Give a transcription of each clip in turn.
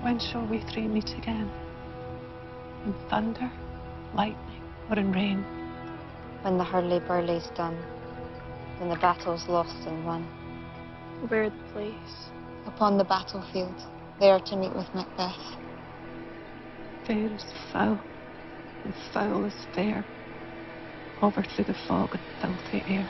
When shall we three meet again? In thunder, lightning, or in rain? When the hurly-burly's done, when the battle's lost and won. Where the place? Upon the battlefield, there to meet with Macbeth. Fair is foul, and foul is fair, over through the fog and filthy air.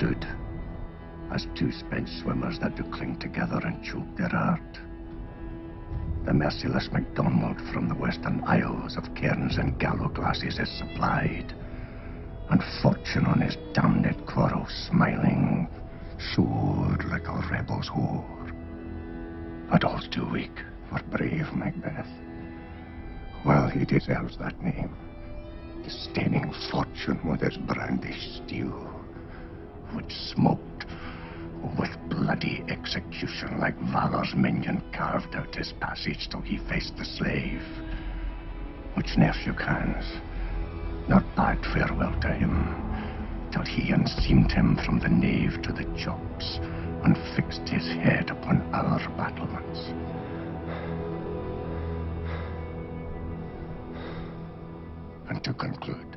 stood as two spent swimmers that do cling together and choke their heart. The merciless MacDonald from the Western Isles of cairns and gallow glasses is supplied, and fortune on his damned quarrel smiling, sword like a rebel's whore. But all's too weak for brave Macbeth. Well, he deserves that name, disdaining fortune with his brandished steel, which smoked with bloody execution like Valor's minion carved out his passage till he faced the slave, which ne'er shook hands, nor bade farewell to him, till he unseamed him from the nave to the chops, and fixed his head upon our battlements. And to conclude,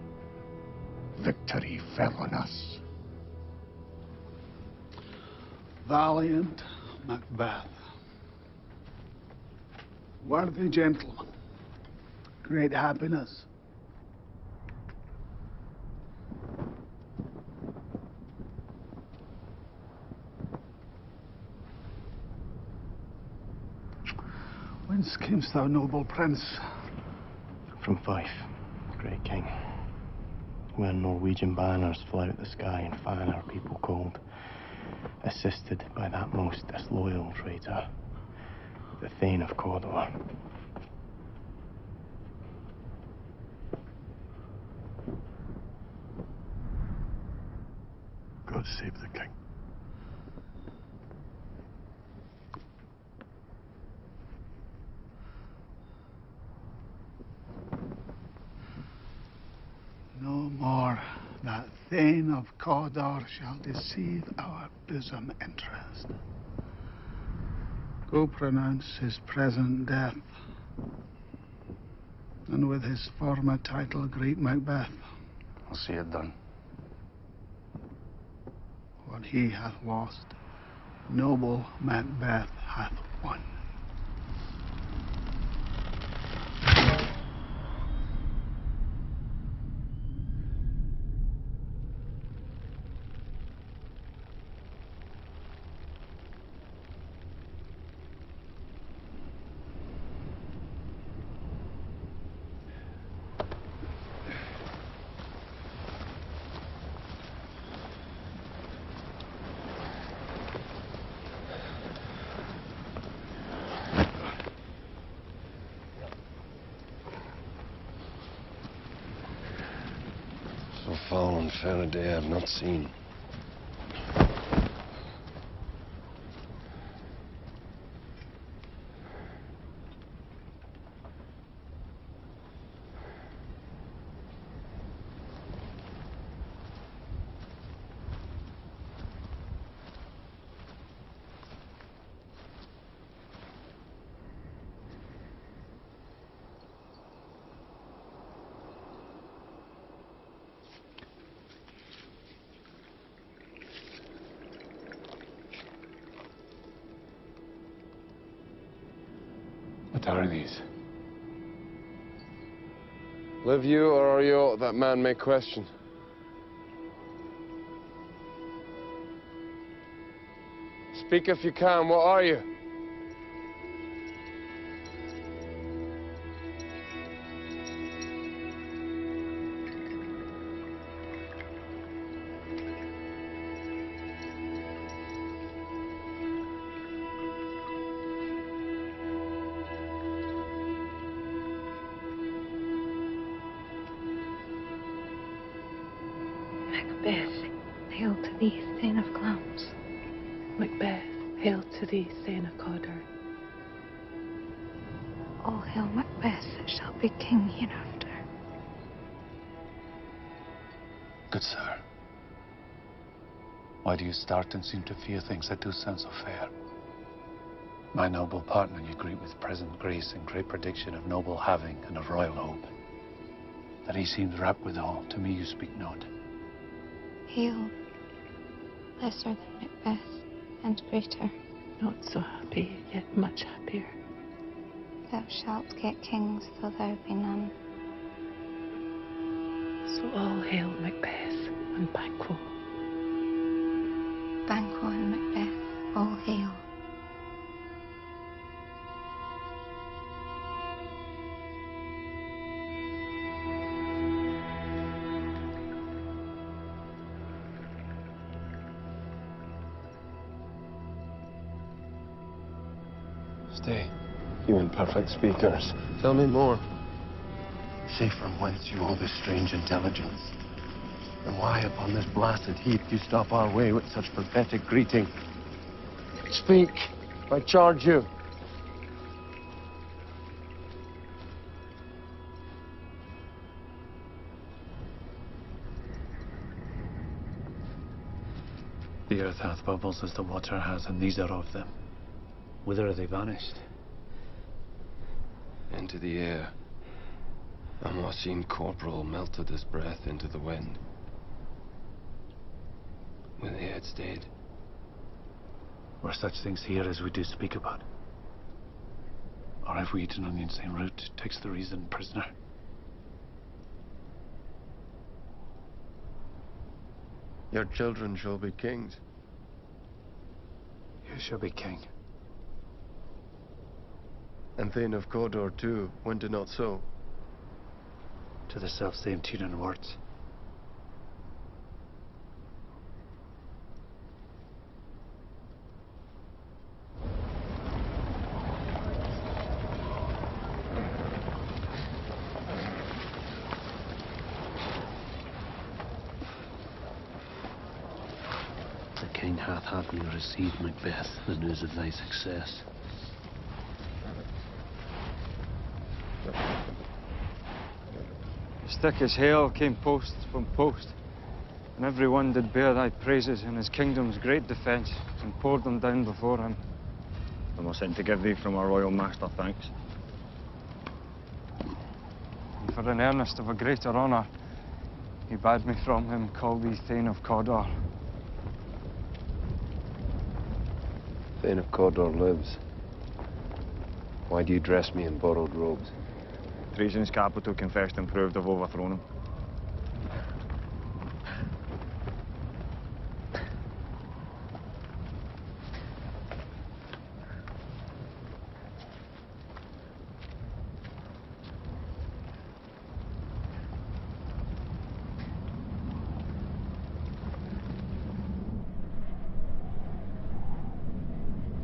victory fell on us. Valiant Macbeth. Worthy gentleman. Great happiness. Whence camest thou, noble prince? From Fife, great king, where Norwegian banners fly out the sky and fan our people cold, assisted by that most disloyal traitor, the Thane of Cawdor. God save the king. No more that Thane of Cawdor shall deceive our bosom interest. Go pronounce his present death, and with his former title greet Macbeth. I'll see it done. What he hath lost, noble Macbeth hath won. So foul and fair a day I've not seen. What are these? Live you or are you aught that man may question? Speak if you can, what are you? Macbeth, hail to thee, Thane of Clowns. Macbeth, hail to thee, Thane of Cawdor. All hail Macbeth that shall be king hereafter. Good sir. Why do you start and seem to fear things that do sound so fair? My noble partner you greet with present grace and great prediction of noble having and of royal hope. That he seems rapt withal, to me you speak not. Hail, lesser than Macbeth, and greater. Not so happy, yet much happier. Thou shalt get kings, though there be none. So all hail Macbeth and Banquo. Banquo and Macbeth, all hail. Stay. You imperfect speakers. Tell me more. Say from whence you owe this strange intelligence, and why upon this blasted heath you stop our way with such pathetic greeting. Speak. I charge you. The earth hath bubbles as the water has, and these are of them. Whither are they vanished? Into the air. And what seemed corporal melted his breath into the wind. When they had stayed. Were such things here as we do speak about? Or have we eaten on the insane route? Takes the reason prisoner. Your children shall be kings. You shall be king. And Thane of Cawdor too, went it not so? To the self-same tune and words. The king hath had me receive, Macbeth, the news of thy success. Thick as hail came post from post, and every one did bear thy praises in his kingdom's great defence, and poured them down before him. And was sent to give thee from our royal master thanks. And for an earnest of a greater honour, he bade me from him call thee Thane of Cawdor. Thane of Cawdor lives. Why do you dress me in borrowed robes? Treason's capital confessed and proved have overthrown him.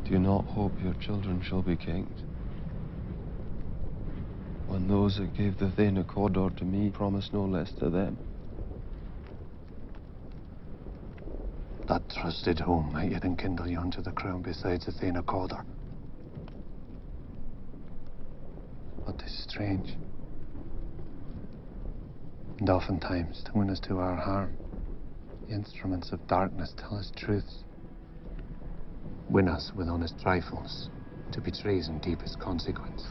Do you not hope your children shall be kings? When those that gave the Thane of Cawdor to me promised no less to them. That trusted home might yet enkindle you unto the crown besides the Thane of Cawdor. But 'tis strange. And oftentimes, to win us to our harm, the instruments of darkness tell us truths. Win us with honest trifles, to betrays in deepest consequence.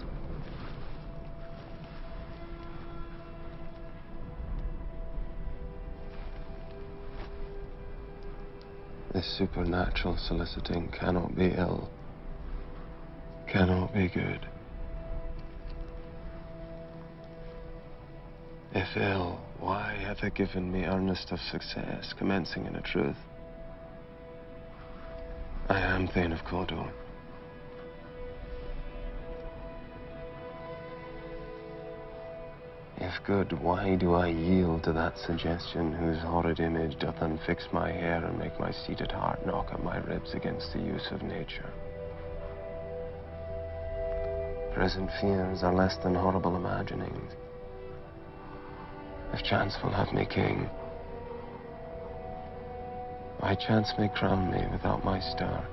This supernatural soliciting cannot be ill, cannot be good. If ill, why hath it given me earnest of success, commencing in a truth? I am Thane of Cawdor. If good, why do I yield to that suggestion whose horrid image doth unfix my hair and make my seated heart knock at my ribs against the use of nature? Present fears are less than horrible imaginings. If chance will have me king, why chance may crown me without my star.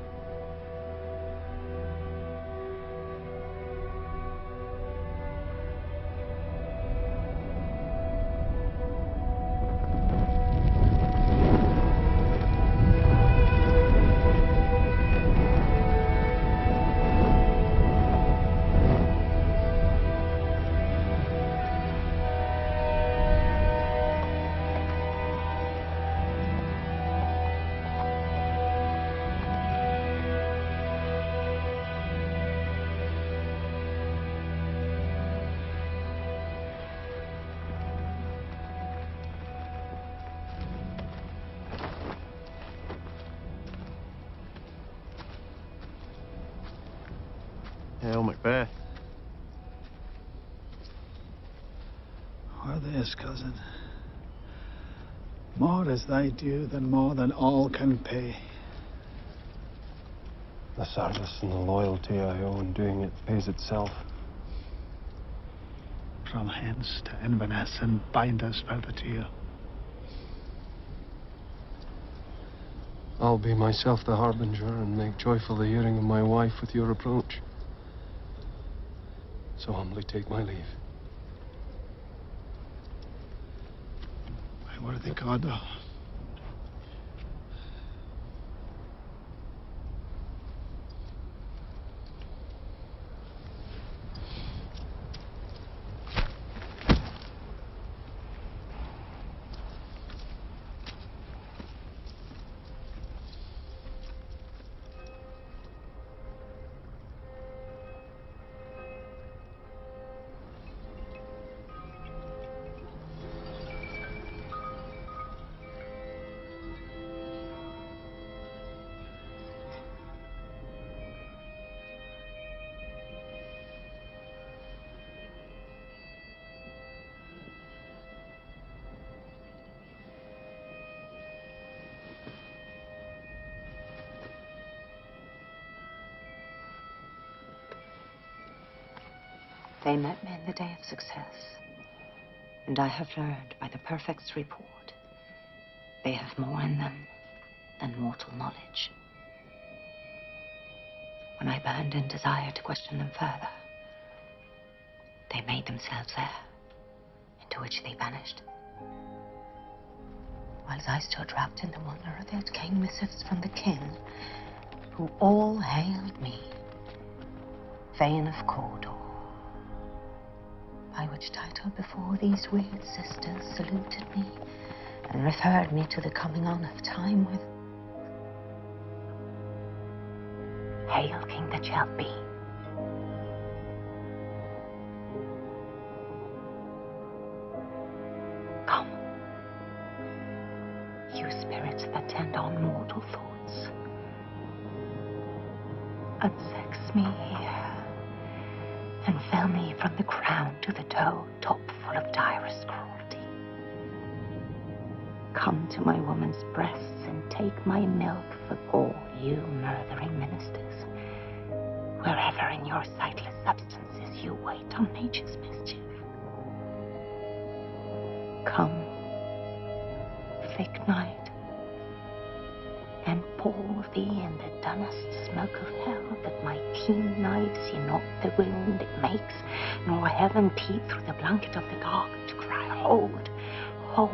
Hail Macbeth. Or this, cousin. More is thy due than more than all can pay. The service and the loyalty I owe in doing it pays itself. From hence to Inverness and bind us further to you. I'll be myself the harbinger and make joyful the hearing of my wife with your approach. So humbly take my leave. My worthy Cawdor. They met me in the day of success, and I have learned by the Perfect's report they have more in them than mortal knowledge. When I burned in desire to question them further, they made themselves air, into which they vanished. Whilst I stood wrapped in the wonder of it, came missives from the king, who all hailed me, Thane of Cawdor. By which title before these weird sisters saluted me and referred me to the coming on of time with Hail, King that shall be. Come, you spirits that tend on mortal thoughts, unsex me here and fell me from the crown to the toe, top full of direst cruelty. Come to my woman's breasts and take my milk for all you murthering ministers, wherever in your sightless substances you wait on nature's mischief. Come, thick night, and pour thee in the dunnest smoke of hell, that my keen knives see not the wound it makes, nor heaven peep through the blanket of the dark to cry, hold, hold.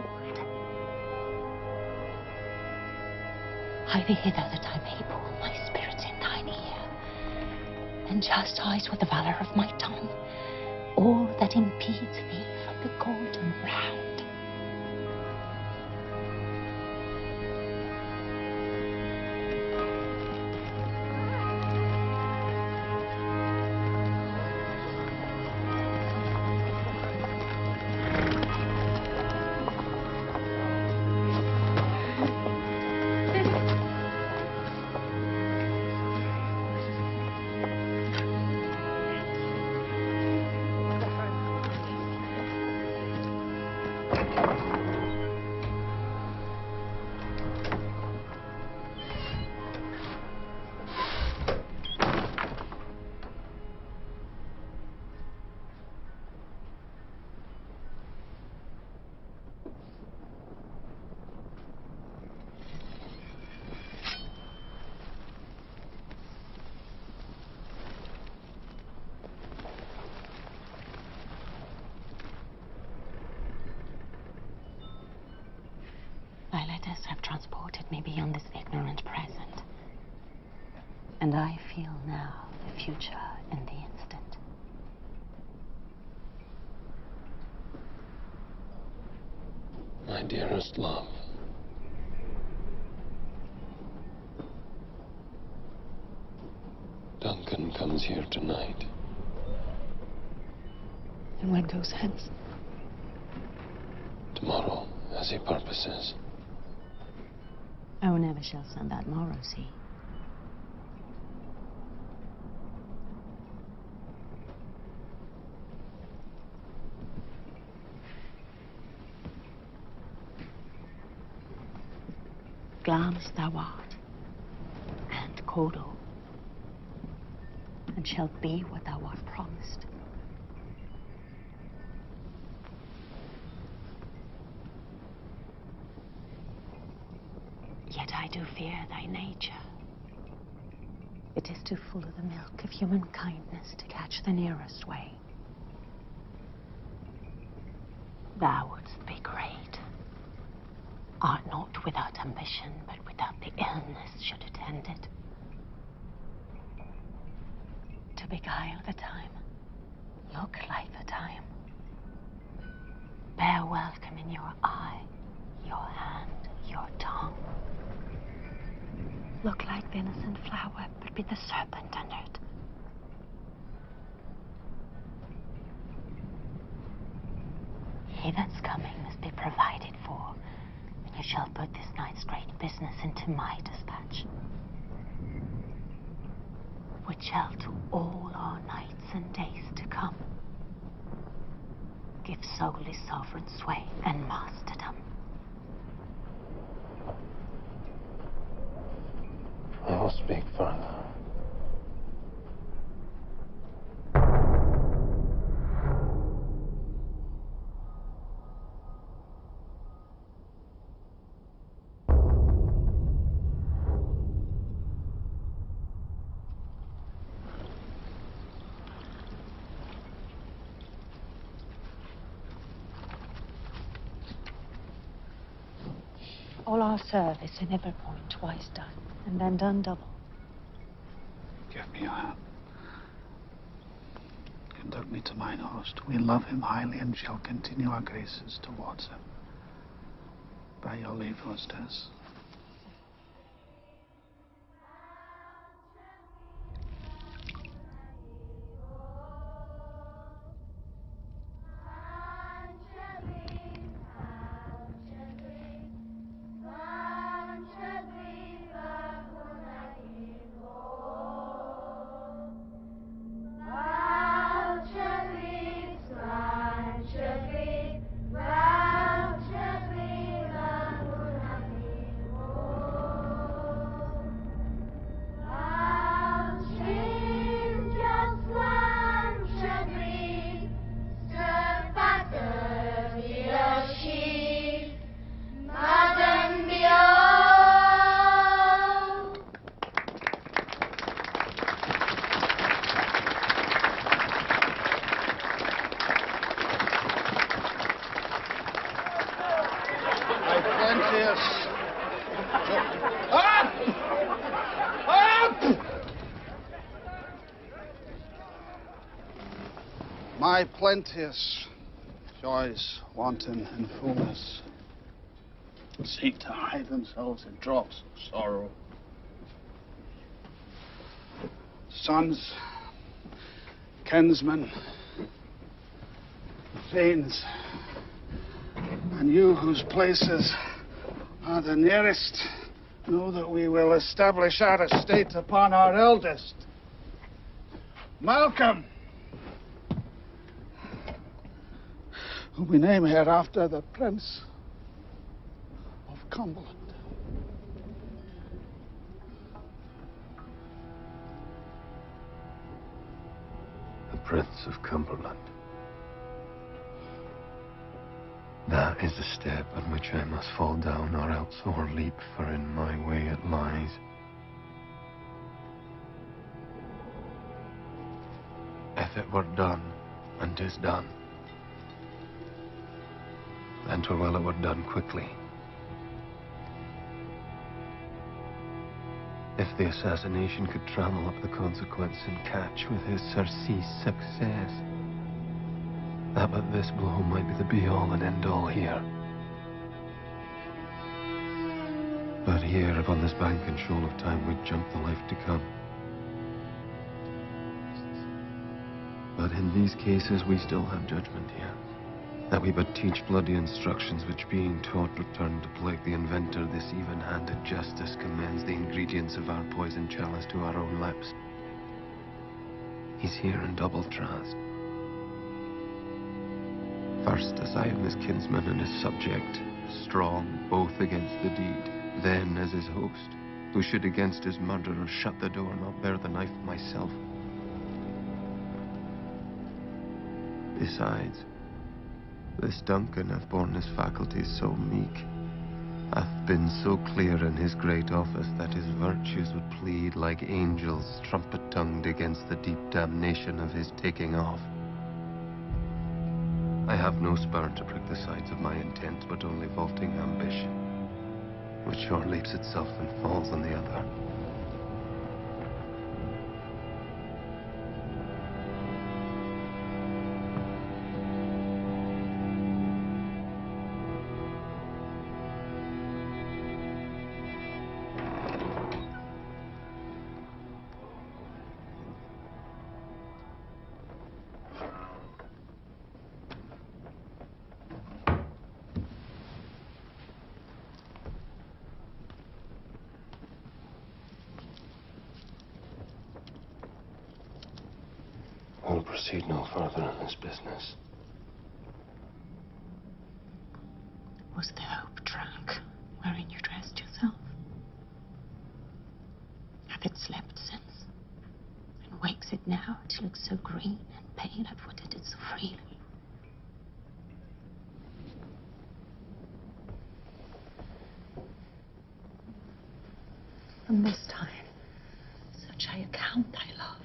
Hie thee hither that I may pour my spirits in thine ear, and chastise with the valor of my tongue all that impedes thee from the golden round. Thy letters have transported me beyond this ignorant present, and I feel now the future in the instant. My dearest love, Duncan comes here tonight. And when goes hence? Tomorrow, as he purposes. Oh, never shall send that morrow see. glance thou art, and Kodo, and shalt be what thou art promised. Yet I do fear thy nature. It is too full of the milk of human kindness to catch the nearest way. Thou wouldst be great, art not without ambition, but without the illness should attend it. To beguile the time, look like the time. Bear welcome in your eye, your hand, your tongue. Look like the innocent flower, but be the serpent under it. He that's coming must be provided for, and you shall put this night's great business into my dispatch, which shall to all our nights and days to come give solely sovereign sway and masterdom. I will speak further. All our service in every point twice done, and then done double. Give me your hand. Conduct me to mine host. We love him highly and shall continue our graces towards him. By your leave, hostess. My plenteous joys, wanton in fullness, seek to hide themselves in drops of sorrow. Sons, kinsmen, thanes, and you whose places are the nearest, know that we will establish our estate upon our eldest, Malcolm, whom we name hereafter the Prince of Cumberland. The Prince of Cumberland. That is the step on which I must fall down or else o'erleap, for in my way it lies. If it were done, and 'tis done, then 'twere well it were done quickly. If the assassination could trammel up the consequence and catch with his surcease success, that but this blow might be the be-all and end-all here. But here, upon this bank and shoal of time, we'd jump the life to come. But in these cases, we still have judgment here. That we but teach bloody instructions which being taught return to plague the inventor. This even-handed justice commends the ingredients of our poison chalice to our own lips. He's here in double trust. First, to side his kinsman and his subject, strong both against the deed. then as his host, who should against his murderer shut the door, not bear the knife myself. Besides, this Duncan hath borne his faculties so meek, hath been so clear in his great office, that his virtues would plead like angels trumpet-tongued against the deep damnation of his taking off. I have no spur to prick the sides of my intent, but only vaulting ambition, which short leaps itself and falls on the other. We'll proceed no further in this business. Was the hope drunk wherein you dressed yourself? Hath it slept since? And wakes it now to look so green and pale at what it did so freely? From this time, such I account thy love.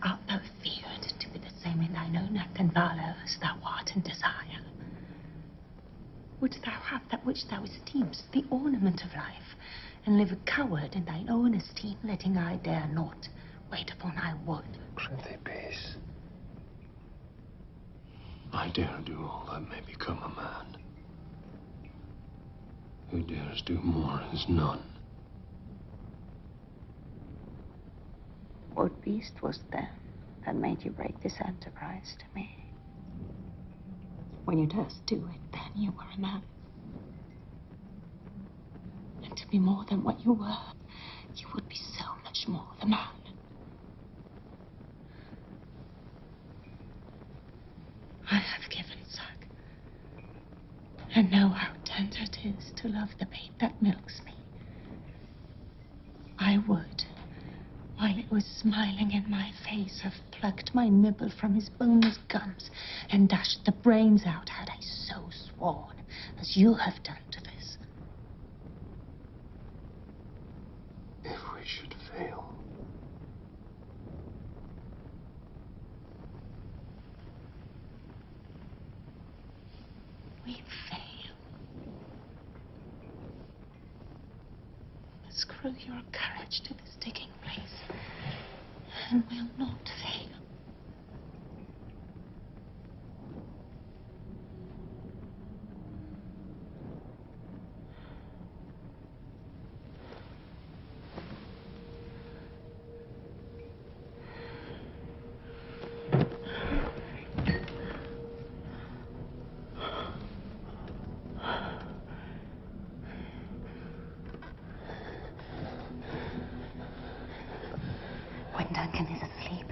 Art thou feared to be the same in thine own act and valour as thou art in desire? Wouldst thou have that which thou esteemest the ornament of life, and live a coward in thine own esteem, letting I dare not wait upon I would? Prithee, peace. I dare do all that may become a man. Who dares do more is none. What beast was then that made you break this enterprise to me? When you durst do it, then you were a man. And to be more than what you were, you would be so much more the man. I have given suck, and know how tender it is to love the babe that milks me. I would, while it was smiling in my face, have plucked my nibble from his boneless gums and dashed the brains out, had I so sworn, as you have done to this. If we should fail. We fail. Screw your courage to this digging place, and we'll not fail. When Duncan is asleep,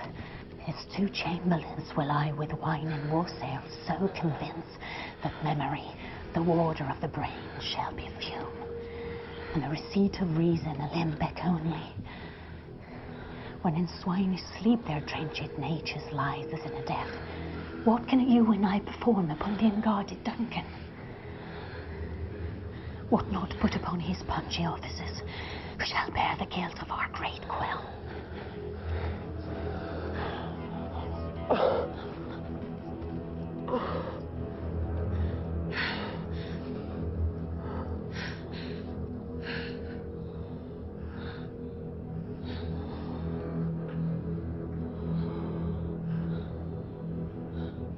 his two chamberlains will I with wine and wassail so convince that memory, the warder of the brain, shall be fume, and the receipt of reason a limbeck only. When in swine sleep their drenched natures lies as in a death, what can you and I perform upon the unguarded Duncan? What not put upon his punchy offices, who shall bear the guilt of our great quell?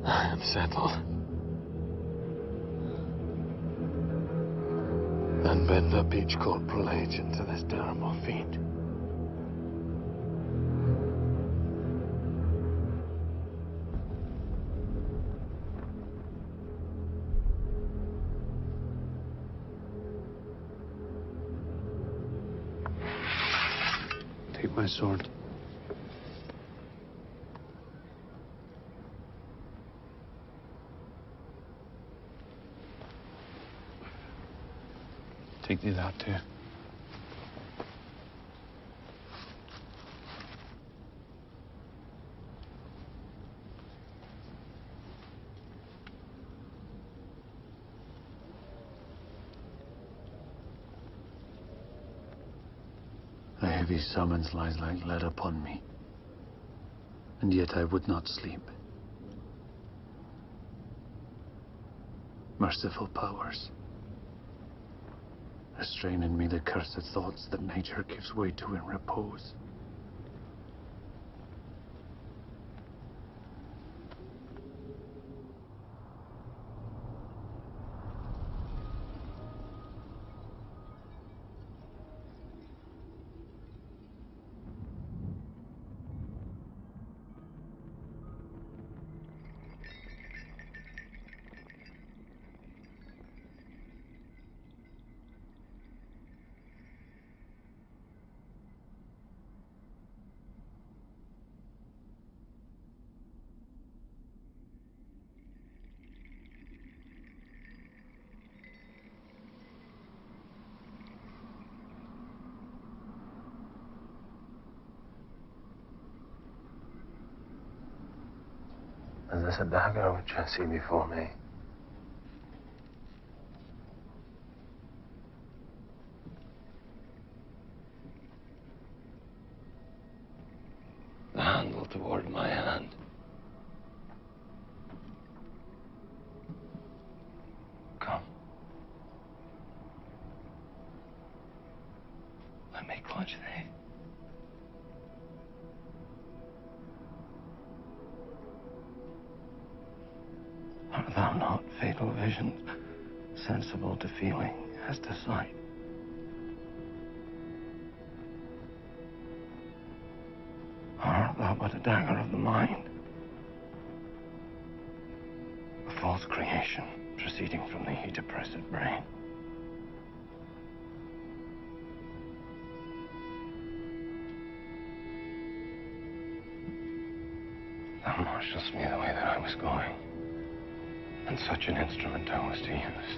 I am settled. And bend up each corporal agent to this terrible feat. Take my sword. Take thee that too. A heavy summons lies like lead upon me, and yet I would not sleep. Merciful powers, restrain in me the cursed thoughts that nature gives way to in repose. Is this a dagger which I see before me? The handle toward my hand. Come. Let me clutch thee. Art thou not fatal vision, sensible to feeling as to sight? Or art thou but a dagger of the mind, a false creation proceeding from the heat oppressed brain? Thou marshalst me the way that I was going. And such an instrument I was to use.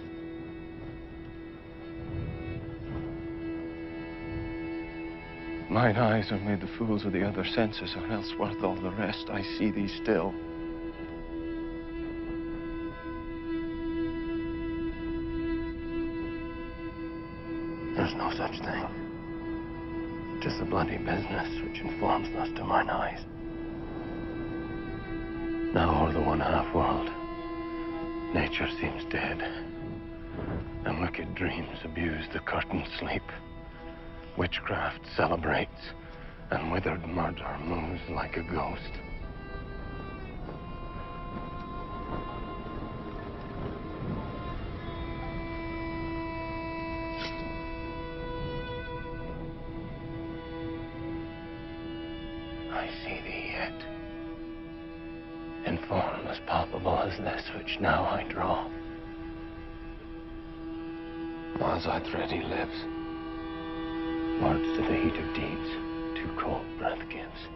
Mine eyes have made the fools of the other senses, or else worth all the rest, I see thee still. There's no such thing. 'Tis the bloody business which informs thus to mine eyes. Now o'er the one half world, nature seems dead, and wicked dreams abuse the curtained sleep. Witchcraft celebrates, and withered murder moves like a ghost. I see thee yet, in form as palpable as this which now I draw. As I thread he lives, words to the heat of deeds too cold breath gives.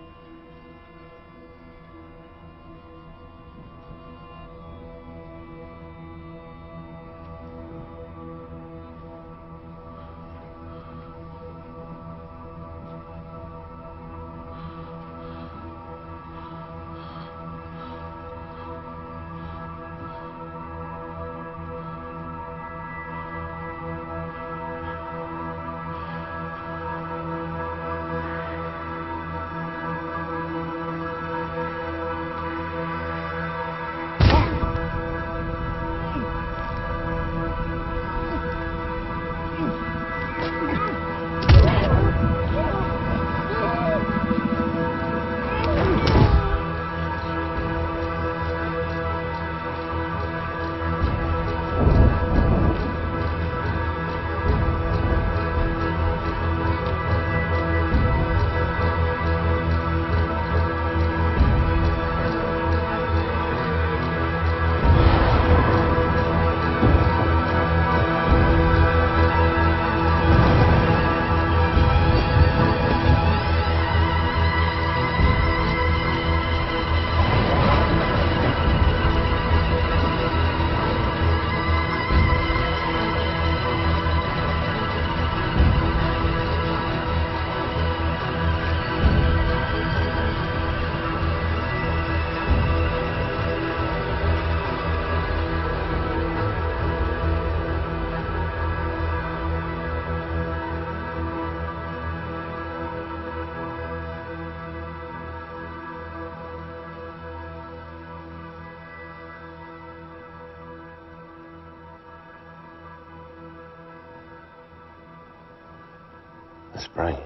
spring,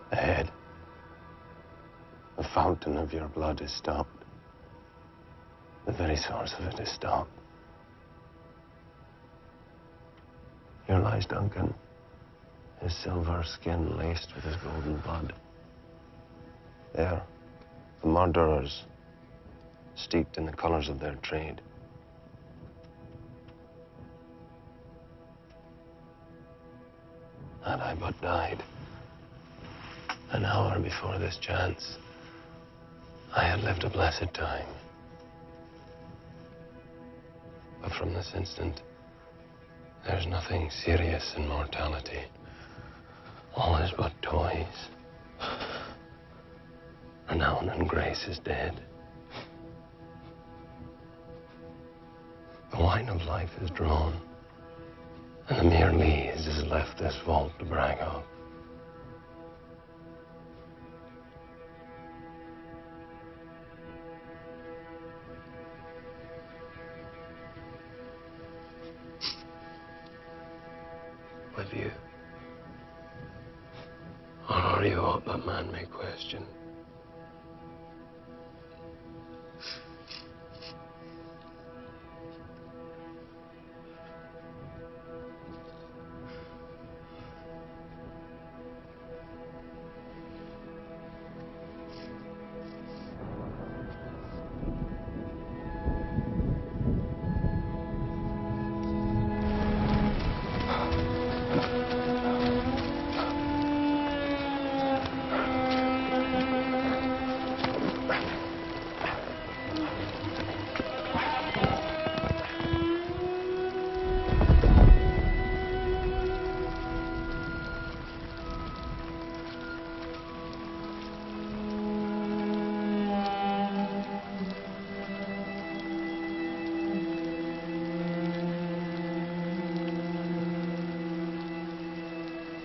the head. The fountain of your blood is stopped. The very source of it is stopped. Here lies Duncan, his silver skin laced with his golden blood. There, the murderers, steeped in the colors of their trade. Had I but died an hour before this chance, I had lived a blessed time. But from this instant, there's nothing serious in mortality. All is but toys. Renown and grace is dead. The wine of life is drawn, and the mere lees is left this vault to brag of. With you, or are you aught that man may question?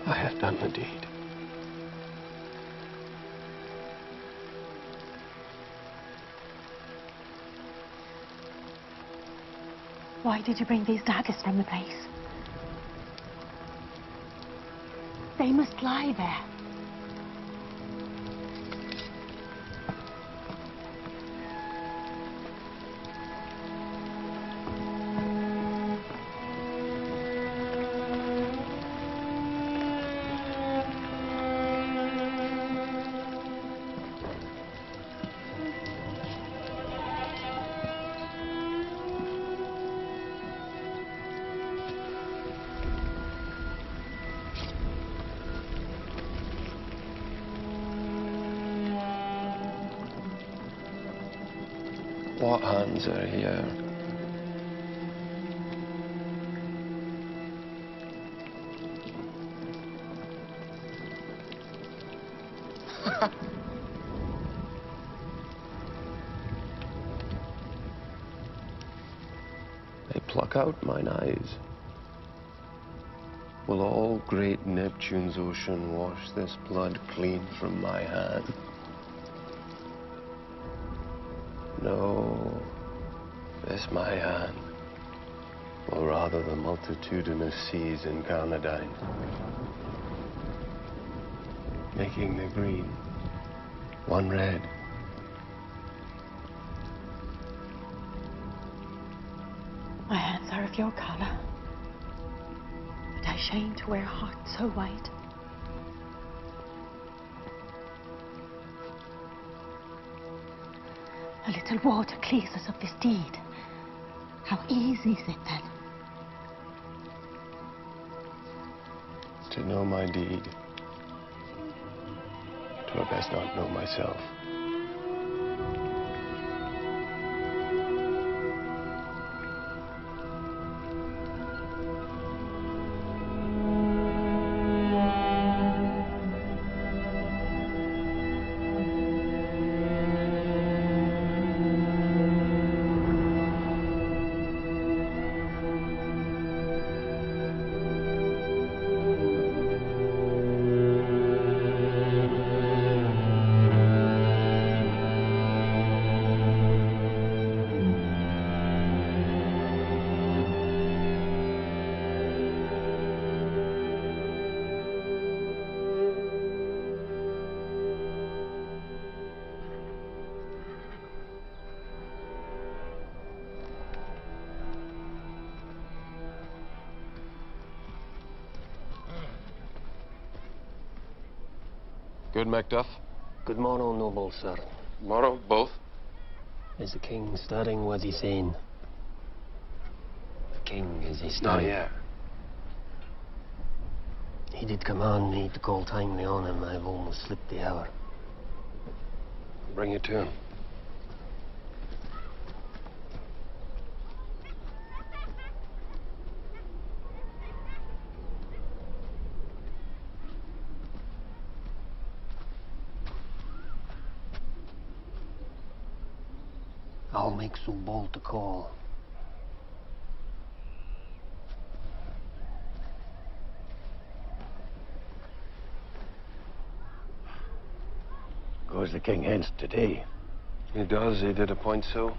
I have done the deed. Why did you bring these daggers from the place? They must lie there. What hands are here? They pluck out mine eyes. Will all great Neptune's ocean wash this blood clean from my hand? No, this my hand, or rather the multitudinous seas incarnadine, making the green one red. My hands are of your color, but I shame to wear hearts so white. A little water clears us of this deed. How easy is it then? To know my deed, to best not know myself. Good, Macduff? Good morrow, noble sir. Morrow, both? Is the king stirring? Was he saying? The king, is he stirring? Not yet. He did command me to call timely on him. I've almost slipped the hour. Bring it to him. I'll make so bold to call. Goes the king hence today? He does. He did appoint so.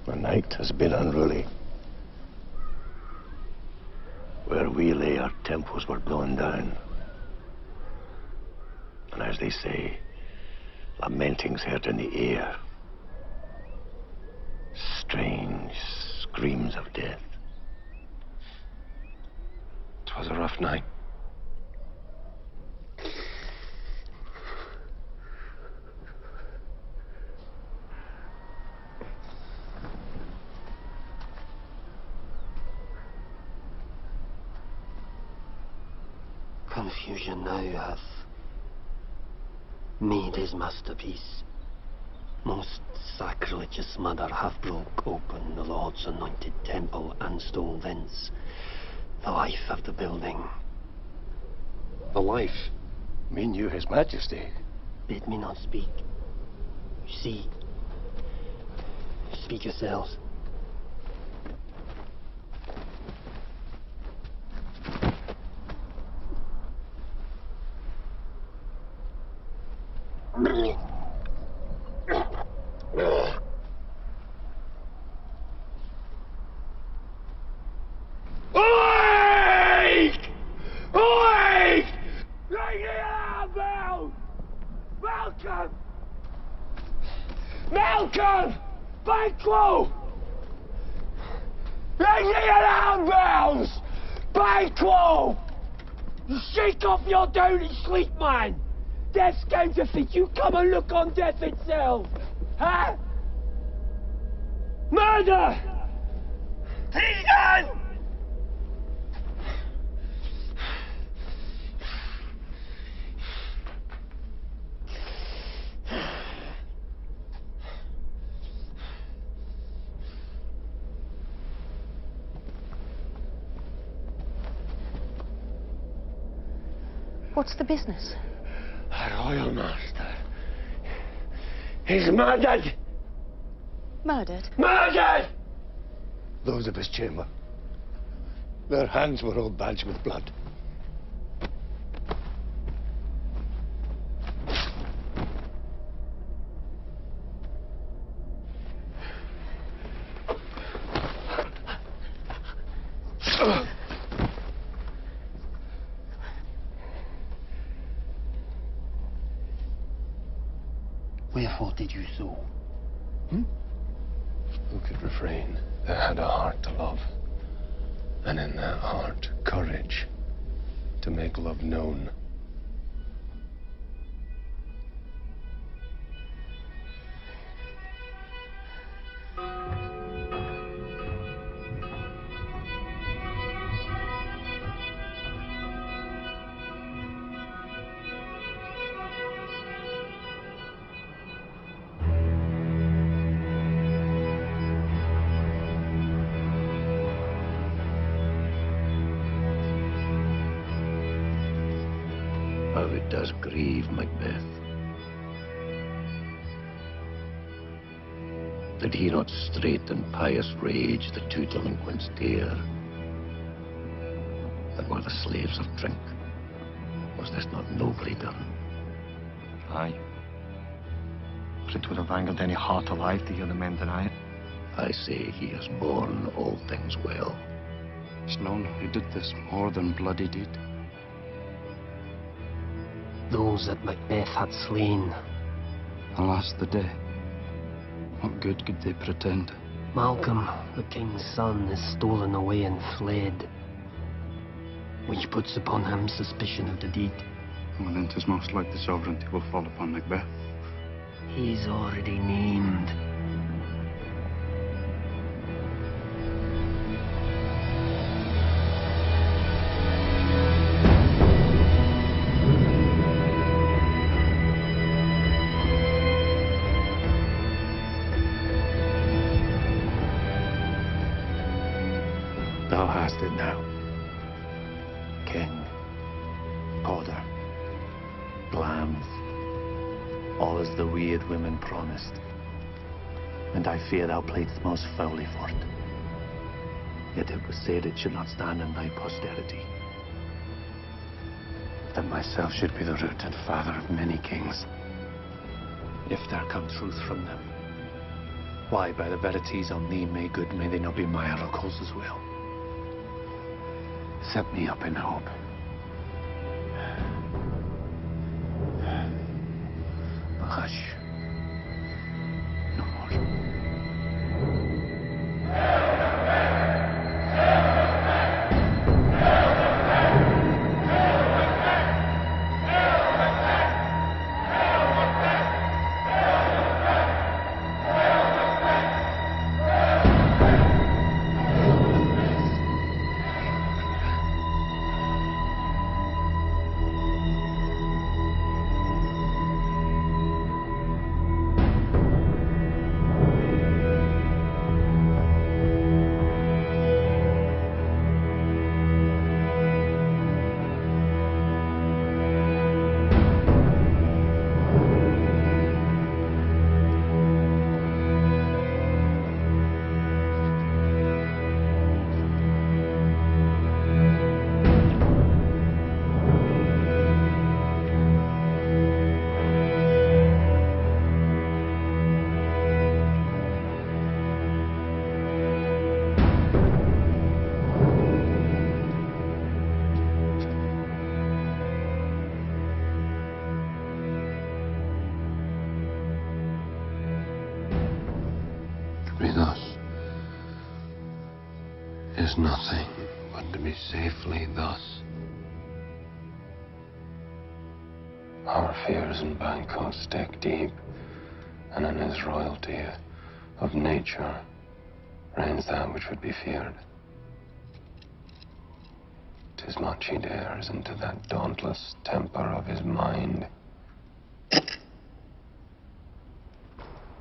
The night has been unruly. Where we lay, our temples were blown down. And as they say, lamenting's heard in the air. Strange screams of death. 'Twas a rough night. Confusion now hath made his masterpiece. Most sacrilegious murder hath broke open the Lord's anointed temple and stole thence the life of the building. The life? Mean you his majesty? Bid me not speak. You see, speak yourselves. Malcolm! Banquo! Bring the alarm bells! Banquo! You shake off your dirty sleep, man! Death's counterfeit, you come and look on death itself! Huh? Murder! Treason! What's the business? Our royal master. He's murdered! Murdered? Murdered! Those of his chamber. Their hands were all badged with blood. Wherefore did you so? Who could refrain? They had a heart to love. And in that heart, courage to make love known. How it does grieve Macbeth. Did he not straight and pious rage the two delinquents dare, that were the slaves of drink? Was this not nobly done? Aye. But it would have angered any heart alive to hear the men deny it. I say he has borne all things well. There's none who did this more than bloody deed. Those that Macbeth had slain. Alas, the day. What good could they pretend? Malcolm, the king's son, is stolen away and fled. which puts upon him suspicion of the deed. Well, then 'tis most like the sovereignty will fall upon Macbeth. He's already named. Thou hast it now. King, powder, lambs, all as the weird women promised. And I fear thou playedst most foully for it. Yet it was said it should not stand in thy posterity. That myself should be the root and father of many kings. If there come truth from them, why, by the verities on thee may good, may they not be my oracles as well. Set me up in hope. But hush. No more. Is nothing but to be safely thus. Our fears in Bangkok stake deep, and in his royalty of nature reigns that which would be feared. 'Tis much he dares into that dauntless temper of his mind.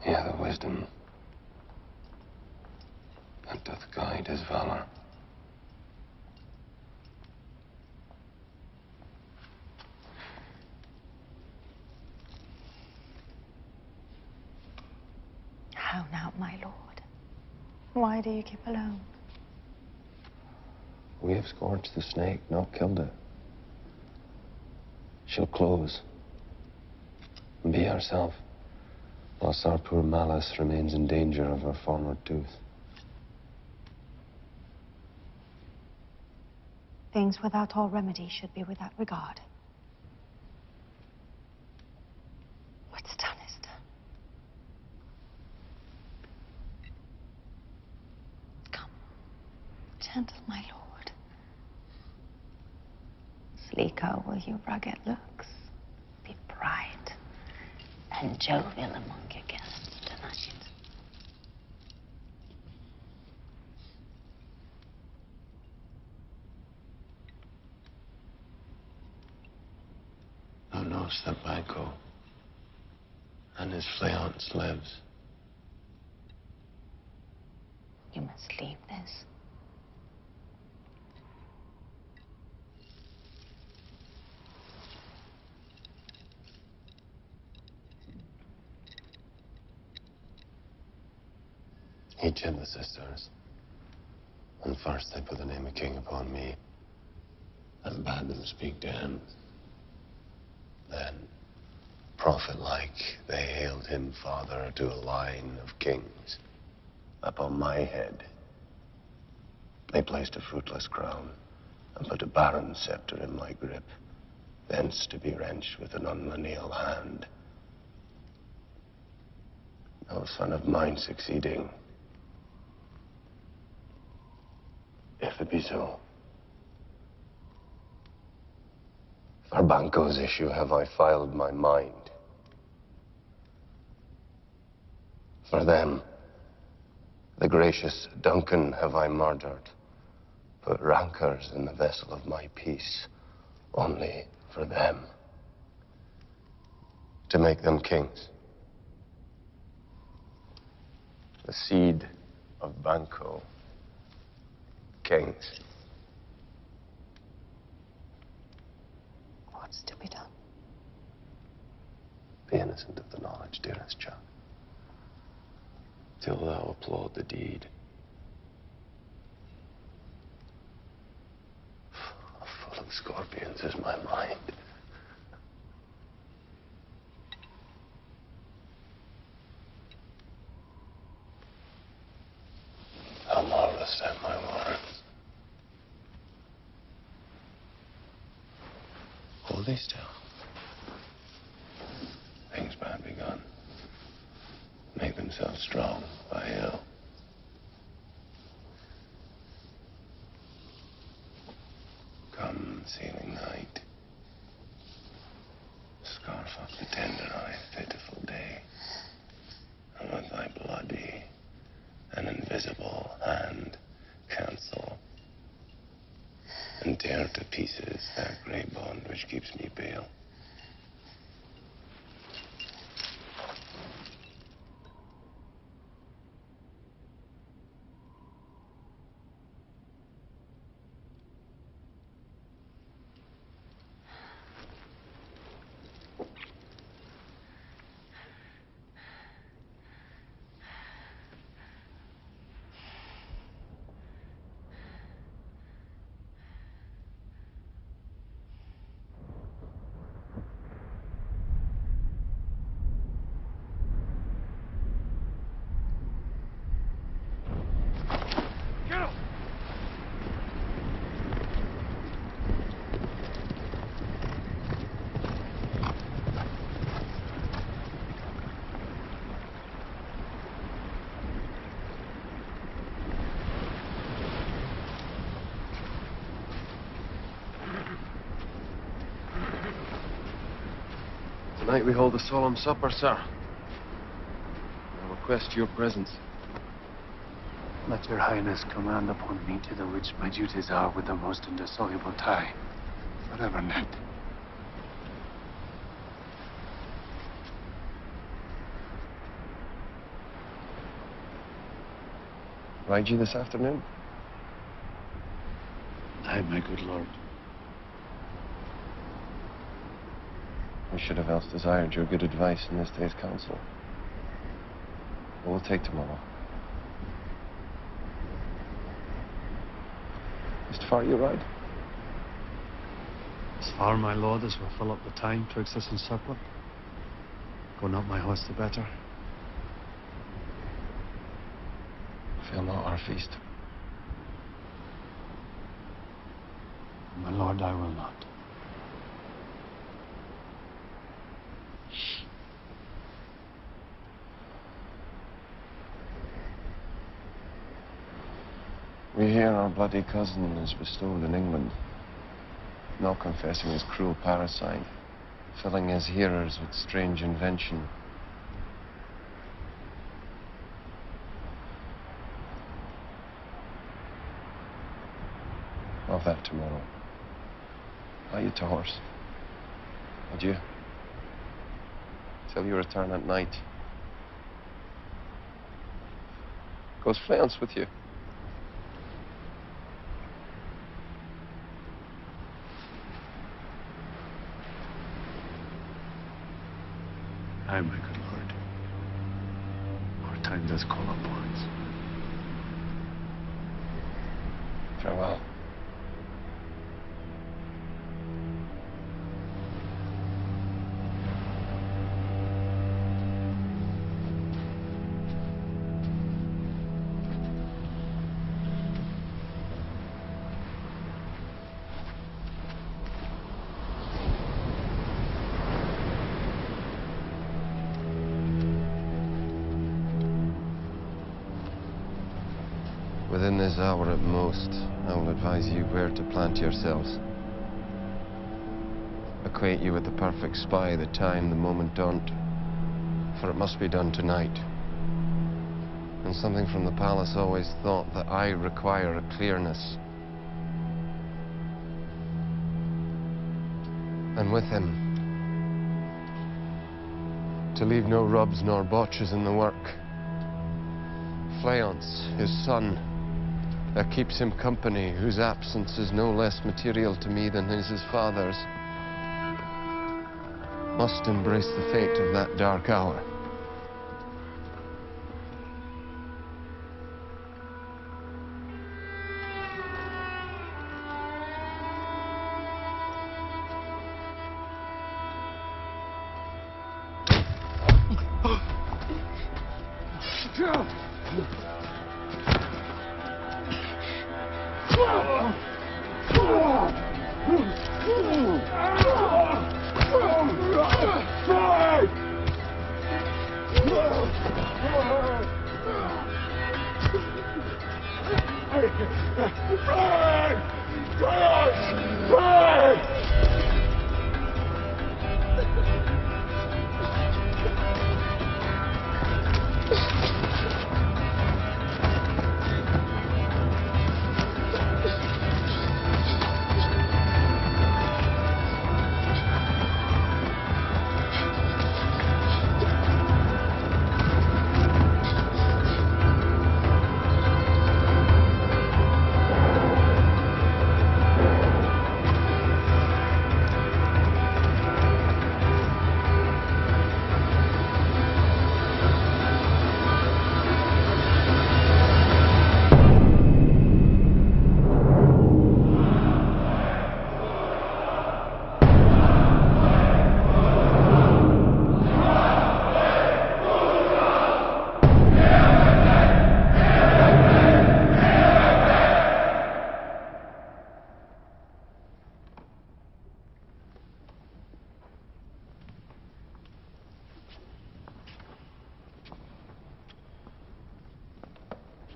He hath a wisdom that doth guide his valor. How now, my lord? Why do you keep alone? We have scourged the snake, not killed it. She'll close and be herself, whilst our poor malice remains in danger of her former tooth. Things without all remedy should be without regard. What's done is done. Come, gentle my lord. Sleeker will your rugged looks. Be bright and jovial among your guests tonight. Thou knowest that Banco and his fleance lives. You must leave this. He chid the sisters, and first they put the name of king upon me, and bade them speak to him. Then, prophet-like, they hailed him father to a line of kings. Upon my head, they placed a fruitless crown, and put a barren scepter in my grip, thence to be wrenched with an unlineal hand. No son of mine succeeding. If it be so, For Banco's issue have I filed my mind. For them, the gracious Duncan have I murdered, put rancors in the vessel of my peace, only for them, to make them kings. The seed of Banco, kings. What's to be done? Be innocent of the knowledge, dearest child, till thou applaud the deed. Full of scorpions is my mind. How marvelous are my words. Hold thee still. Things bad begun make themselves strong by ill. Come, sailing night, scarf up the tender-eyed, pitiful day, and with thy bloody and invisible hand cancel and tear to pieces that grey bond which keeps me pale. Tonight we hold a solemn supper, sir. I request your presence. Let your highness command upon me to the which my duties are with the most indissoluble tie, forever knit. Ride you this afternoon? Aye, my good lord. We should have else desired your good advice in this day's council. But we'll take tomorrow. Is it far you ride? As far, my lord, as will fill up the time twixt us and supper. Go not my horse the better. Fail not our feast. My lord, I will not. We hear our bloody cousin is bestowed in England, now confessing his cruel parricide, filling his hearers with strange invention. Of that tomorrow. Lie you to horse. Adieu. Till you return at night. Goes Fleance with you? Aye, my good lord. Our time does call upon us. Farewell. Within this hour at most, I will advise you where to plant yourselves. acquaint you with the perfect spy, the time, the moment don't. For it must be done tonight. And something from the palace always thought that I require a clearness. And with him, to leave no rubs nor botches in the work. Fleance, his son, that keeps him company, whose absence is no less material to me than is his father's, must embrace the fate of that dark hour.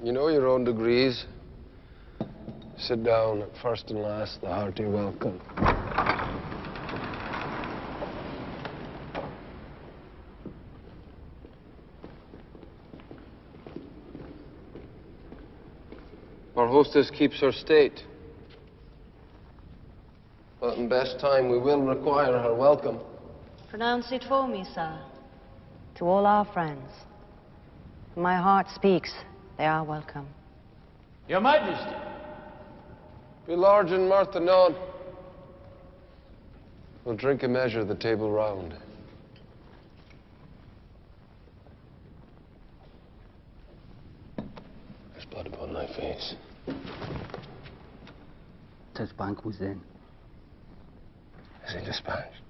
You know your own degrees. Sit down at first and last, the hearty welcome. Our hostess keeps her state. But in best time, we will require her welcome. Pronounce it for me, sir. To all our friends. My heart speaks. They are welcome. Your Majesty. Be large in mirth anon. We'll drink a measure the table round. There's blood upon thy face. 'Tis Banquo's then. Is he dispatched?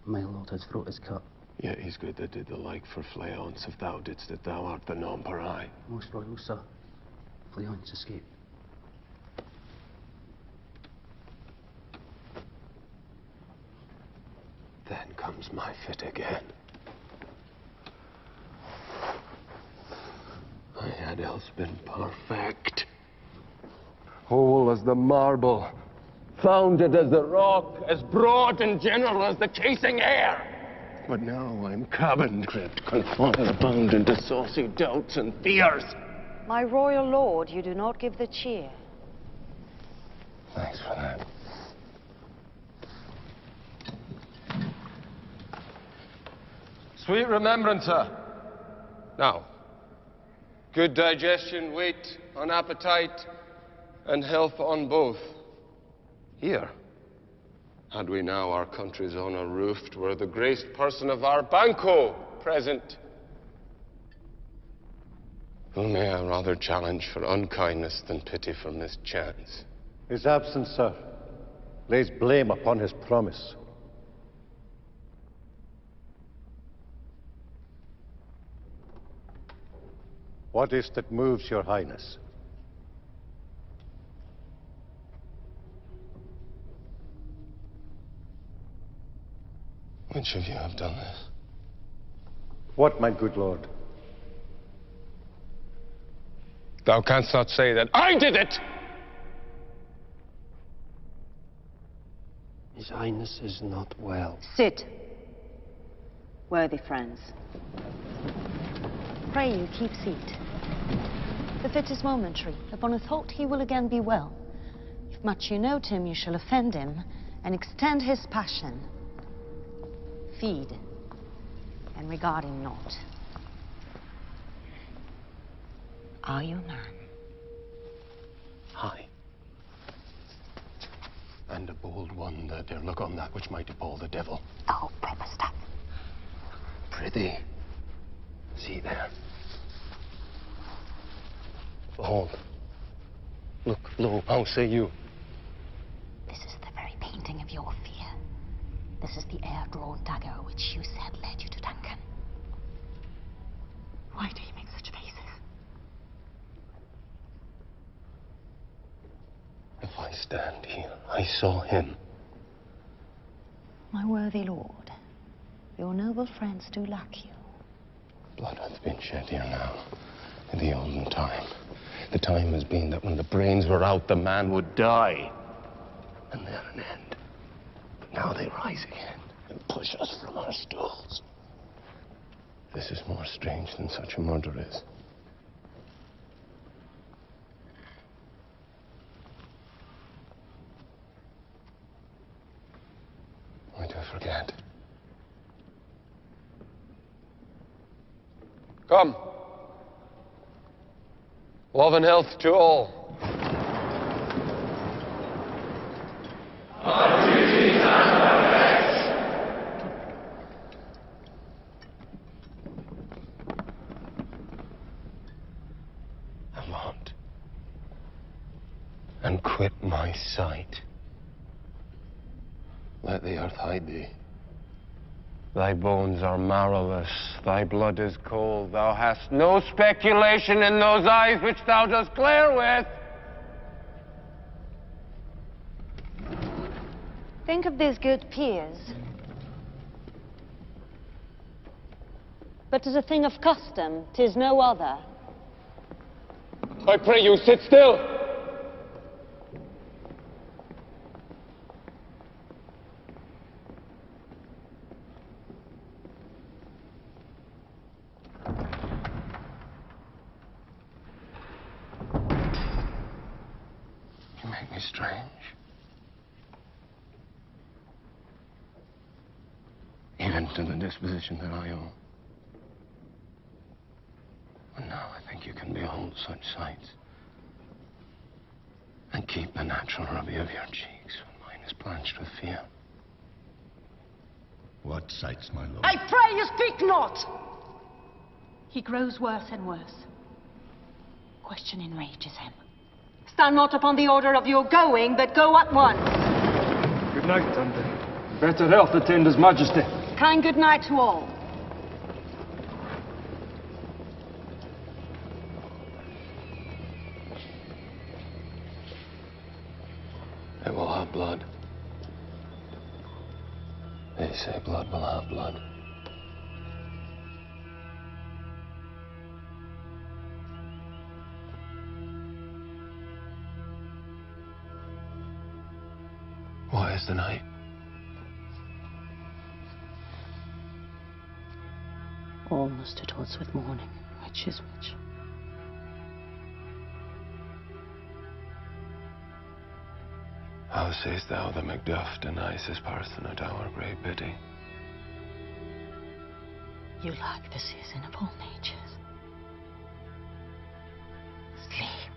My lord, his throat is cut. Yet he's good that did the like for Fleance, if thou didst it, thou art the non-parai. Most royal, sir. Fleance escaped. Then comes my fit again. I had else been perfect. Whole as the marble, founded as the rock, as broad and general as the casing air. But now I'm cabined, crept, confined, bound into saucy doubts and fears. My royal lord, you do not give the cheer. Thanks for that. Sweet remembrancer. Now, good digestion, weight on appetite, and health on both. Here, had we now our country's honor roofed, were the graced person of our Banco present. Who may I rather challenge for unkindness than pity for mischance? His absence, sir, lays blame upon his promise. What is that moves your highness? Which of you have done this? What, my good lord? Thou canst not say that I did it! His Highness is not well. Sit. Worthy friends. Pray you keep seat. The fit is momentary. Upon a thought he will again be well. If much you note him, you shall offend him and extend his passion. Feed and regard him not. Are you a man? Aye. And a bold one that dare look on that which might appall the devil. Oh, proper stuff. Prithee, see there. Behold. Look, lo, how say you? This is the very painting of your fear. This is the air-drawn dagger which you said led you to Duncan. Why do you make such faces? If I stand here, I saw him. My worthy lord, your noble friends do lack you. Blood hath been shed here now, in the olden time. The time has been that when the brains were out, the man would die. And they're an end. But now they rise again and push us from our stools. This is more strange than such a murder is. I do forget. Come. Love and health to all. Avaunt, and quit my sight. Let the earth hide thee. Thy bones are marrowless, thy blood is cold. Thou hast no speculation in those eyes which thou dost glare with. Think of these good peers. But as a thing of custom, 'tis no other. I pray you, sit still. You make me strange. Even to the disposition that I own. And now I think you can behold such sights and keep the natural ruby of your cheeks when mine is blanched with fear. What sights, my lord? I pray you speak not! He grows worse and worse. Question enrages him. Stand not upon the order of your going, but go at once. Good night, Thunder. Better health attend His Majesty. Kind good night to all. It will have blood. They say blood will have blood. Why is the night? Almost at odds with morning. Which is which? How sayest thou the Macduff denies his parson at our great bidding? You like the season of all natures. Sleep.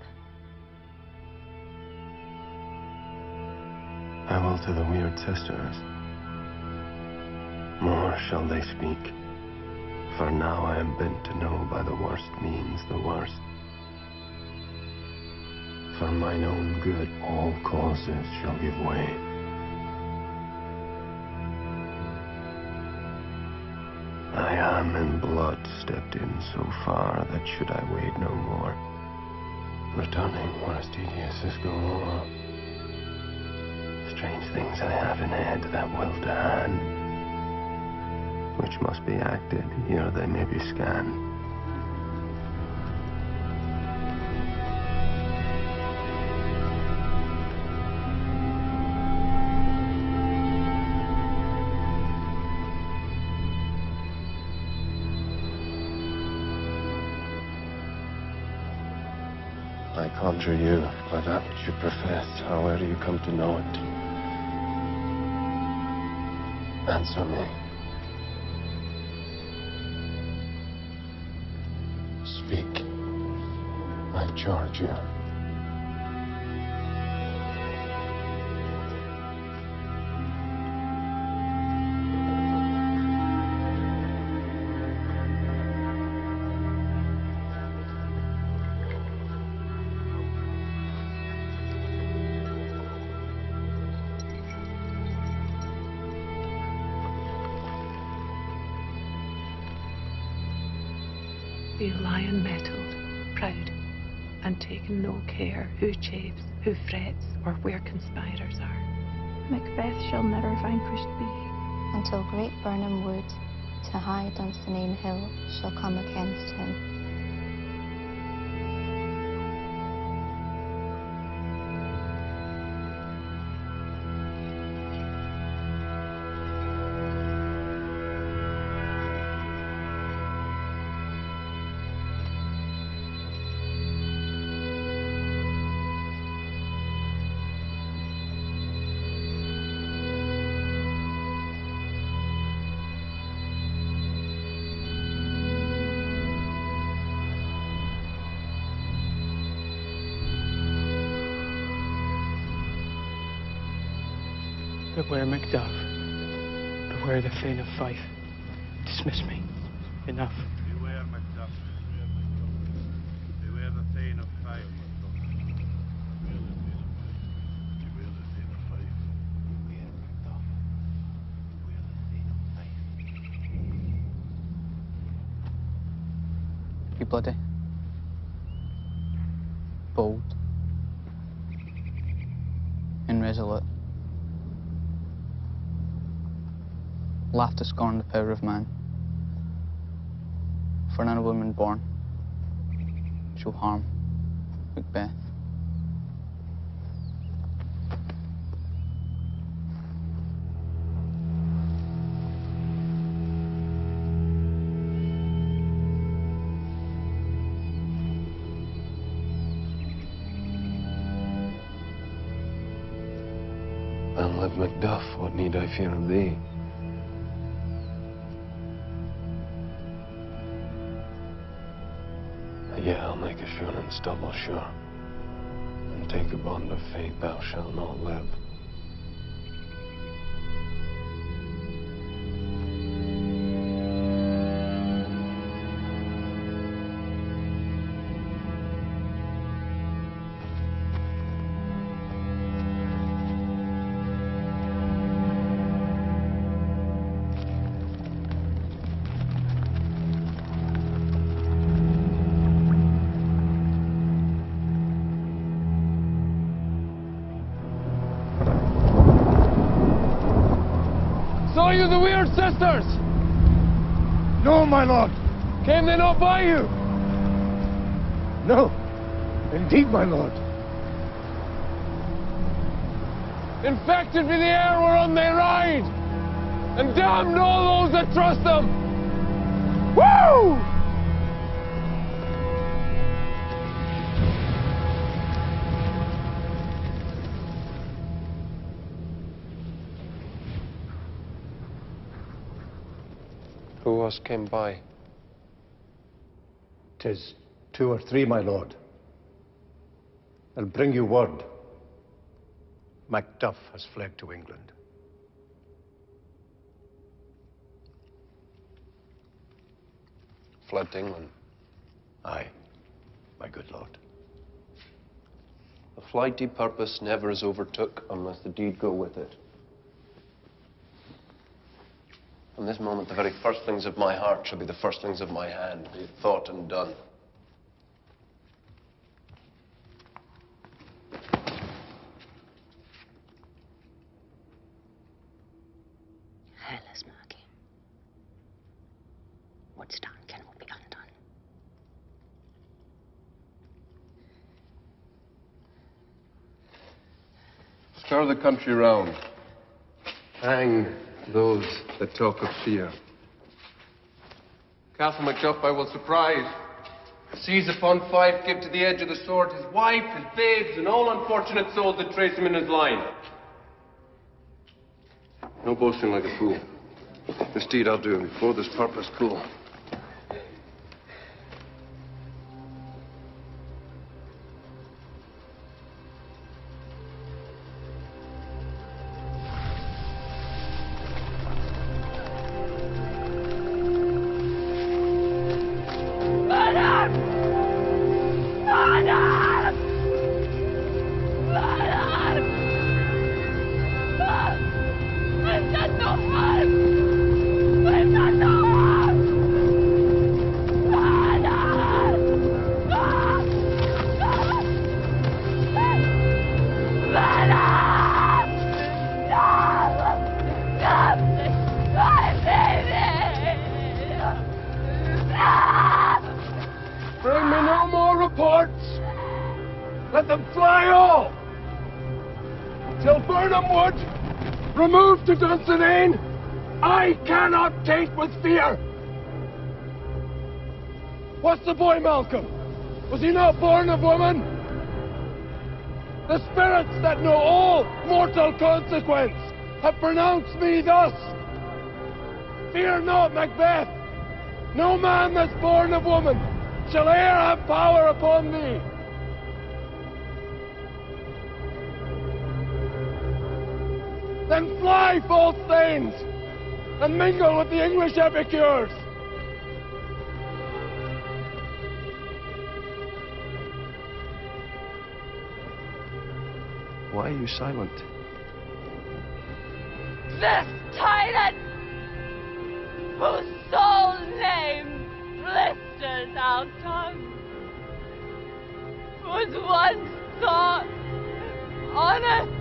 I will to the weird sisters. More shall they speak. For now I am bent to know by the worst means the worst. For mine own good all causes shall give way. I am in blood stepped in so far that should I wade no more, returning were as tedious as go o'er. Strange things I have in head that will to hand, which must be acted, ere they may be scanned. I conjure you by that which you profess, however you come to know it. Answer me. Speak. I charge you. Be lion-mettled, proud, and taking no care who chafes, who frets, or where conspirators are. Macbeth shall never vanquished be, until great Birnam wood, to high Dunsinane hill, shall come against him. Beware Macduff. Beware the Thane of Fife. Dismiss me. Enough. Beware Macduff. Beware the Thane of Fife. Beware the Thane of Fife. Beware Macduff. Beware the Thane of Fife. Be bloody. Bold. And resolute. Laugh to scorn the power of man. For an woman born shall harm Macbeth. And with Macduff, what need I fear of thee? Yet I'll make assurance double sure, and take a bond of faith thou shalt not live. Saw you the weird sisters? No, my lord. Came they not by you? No. Indeed, my lord. Infected with the air whereon they ride, and damned all those that trust them. Woo! Who was came by? 'Tis 2 or 3, my lord. I'll bring you word. Macduff has fled to England. Fled to England? Aye, my good lord. A flighty purpose never is overtook unless the deed go with it. From this moment, the very firstlings of my heart shall be the firstlings of my hand, be it thought and done. Hellas Murky. What's done cannot be undone. Scour the country round. Hang those that talk of fear. Castle Macduff I will surprise. Seize upon Fife, give to the edge of the sword his wife, his babes, and all unfortunate souls that trace him in his line. No boasting like a fool. This deed I'll do before this purpose cool. Bring me no more reports. Let them fly all. Till Burnham Wood, removed to Dunsinane, I cannot taint with fear. What's the boy, Malcolm? Was he not born of woman? The spirits that know all mortal consequence have pronounced me thus. Fear not, Macbeth. No man that's born of woman shall e'er have power upon thee. Then fly, false thanes, and mingle with the English epicures. Why are you silent? This tyrant, whose sole name blisters our tongue, was once thought honest.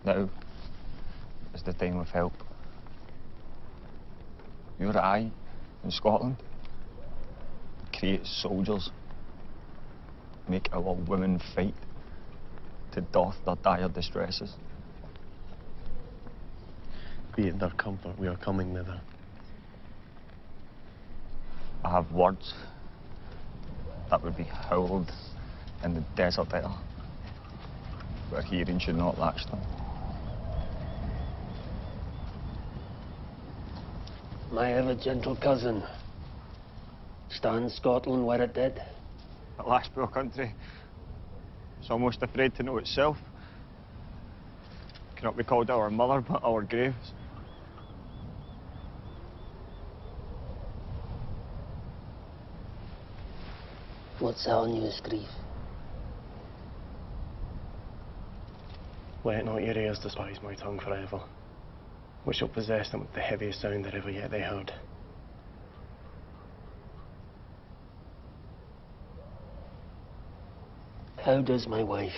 Now is the time of help. Your eye in Scotland create soldiers, make our women fight to doff their dire distresses. Be it their comfort, we are coming thither. I have words that would be howled in the desert air, but hearing should not latch them. My ever gentle cousin, stands Scotland where it did? At last, poor country, it's almost afraid to know itself. Cannot be called our mother, but our graves. What's our newest grief? Let not your ears despise my tongue forever, which shall possess them with the heaviest sound that ever yet they heard. How does my wife?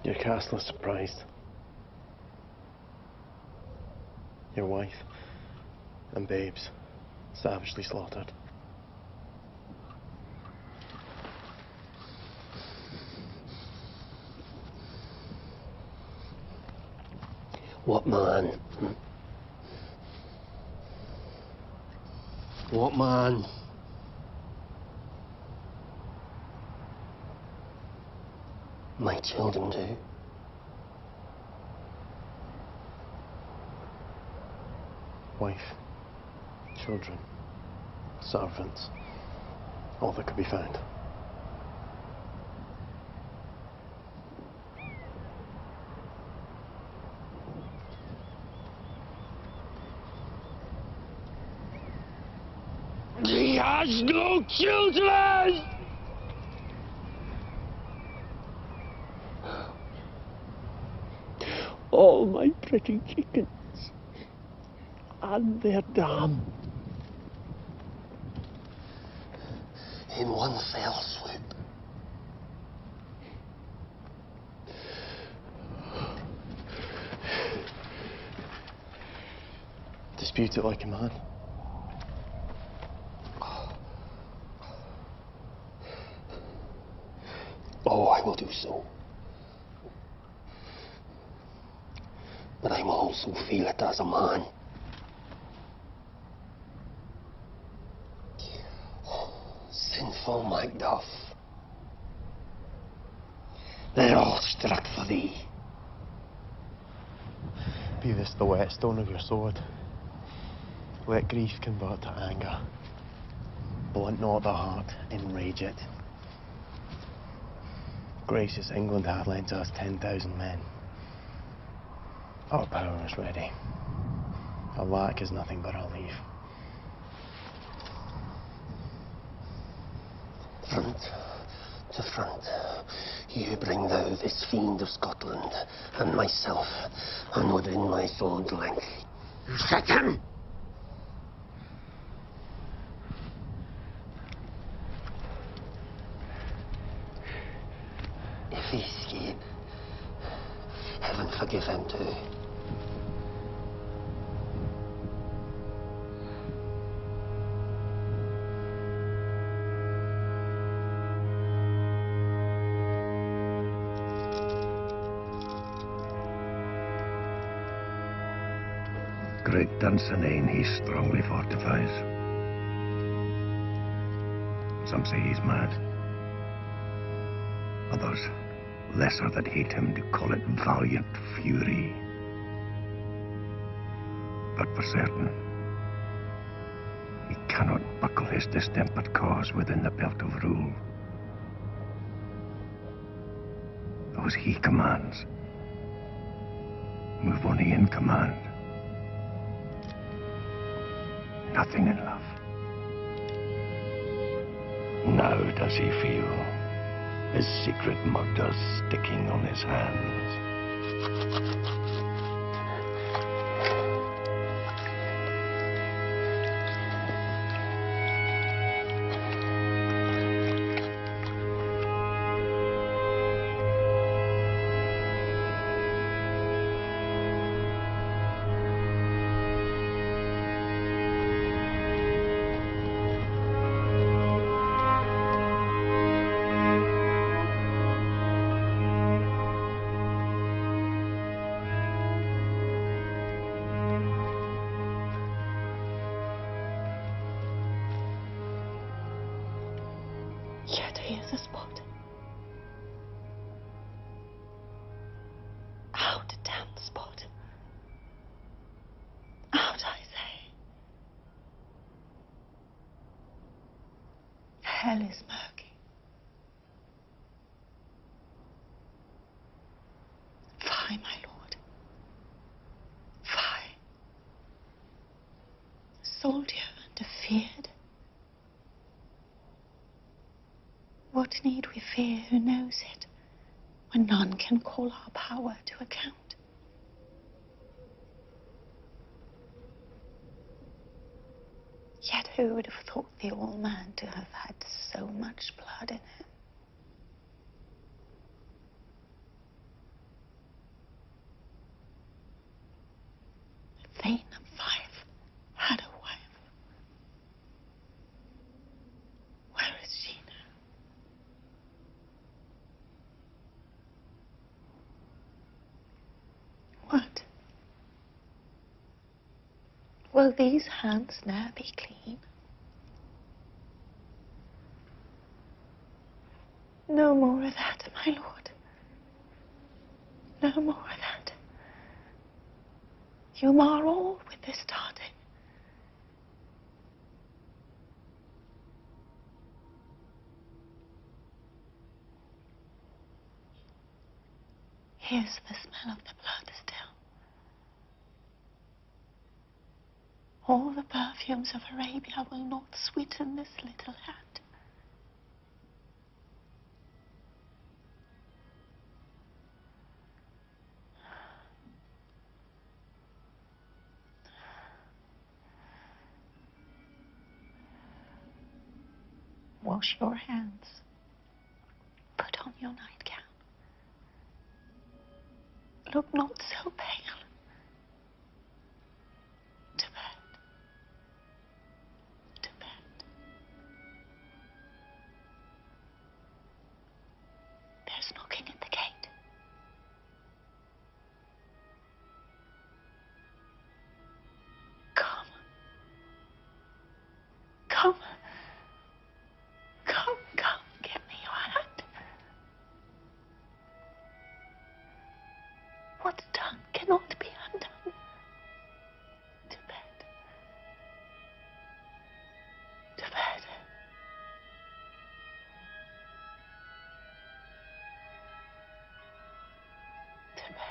Your castle is surprised. Your wife and babes savagely slaughtered. What man? What man? My children do. Wife, children, servants, all that could be found. He has no children! All my pretty chickens. And their dam. In one fell swoop. Dispute it like a man. Oh, I will do so. But I will also feel it as a man. Sinful Macduff. They're all struck for thee. Be this the whetstone of your sword. Let grief convert to anger. Blunt not the heart, enrage it. Gracious England hath lent us 10,000 men. Our power is ready. Our lack is nothing but our leave. Front to front, you bring thou this fiend of Scotland, and myself, and within my sword length. Set him! If he escape, heaven forgive him too. Great Dunsinane he strongly fortifies. Some say he's mad. Others, lesser that hate him, do call it valiant fury. But for certain, he cannot buckle his distempered cause within the belt of rule. Those he commands move only in command. Nothing in love. Now does he feel his secret murder sticking on his hands. Yet here's a spot. Out, damn spot. Out, I say. Hell is murky. Fie, my lord. Fie. Soldier and afeared. What need we fear, who knows it, when none can call our power to account? Yet who would have thought the old man to have had so much blood in him? Thane of Fife had a wife. Where is she now? What? Will these hands ne'er be clean? No more of that, my lord. No more of that. You mar all with this tarting. Here's the smell of the blood still. All the perfumes of Arabia will not sweeten this little hand. Wash your hands. Put on your nightgown. Look not so pale. To bed. To bed. There's knocking at the gate. Come. Come. Come, come, give me your hand. What's done cannot be undone. To bed. To bed. To bed.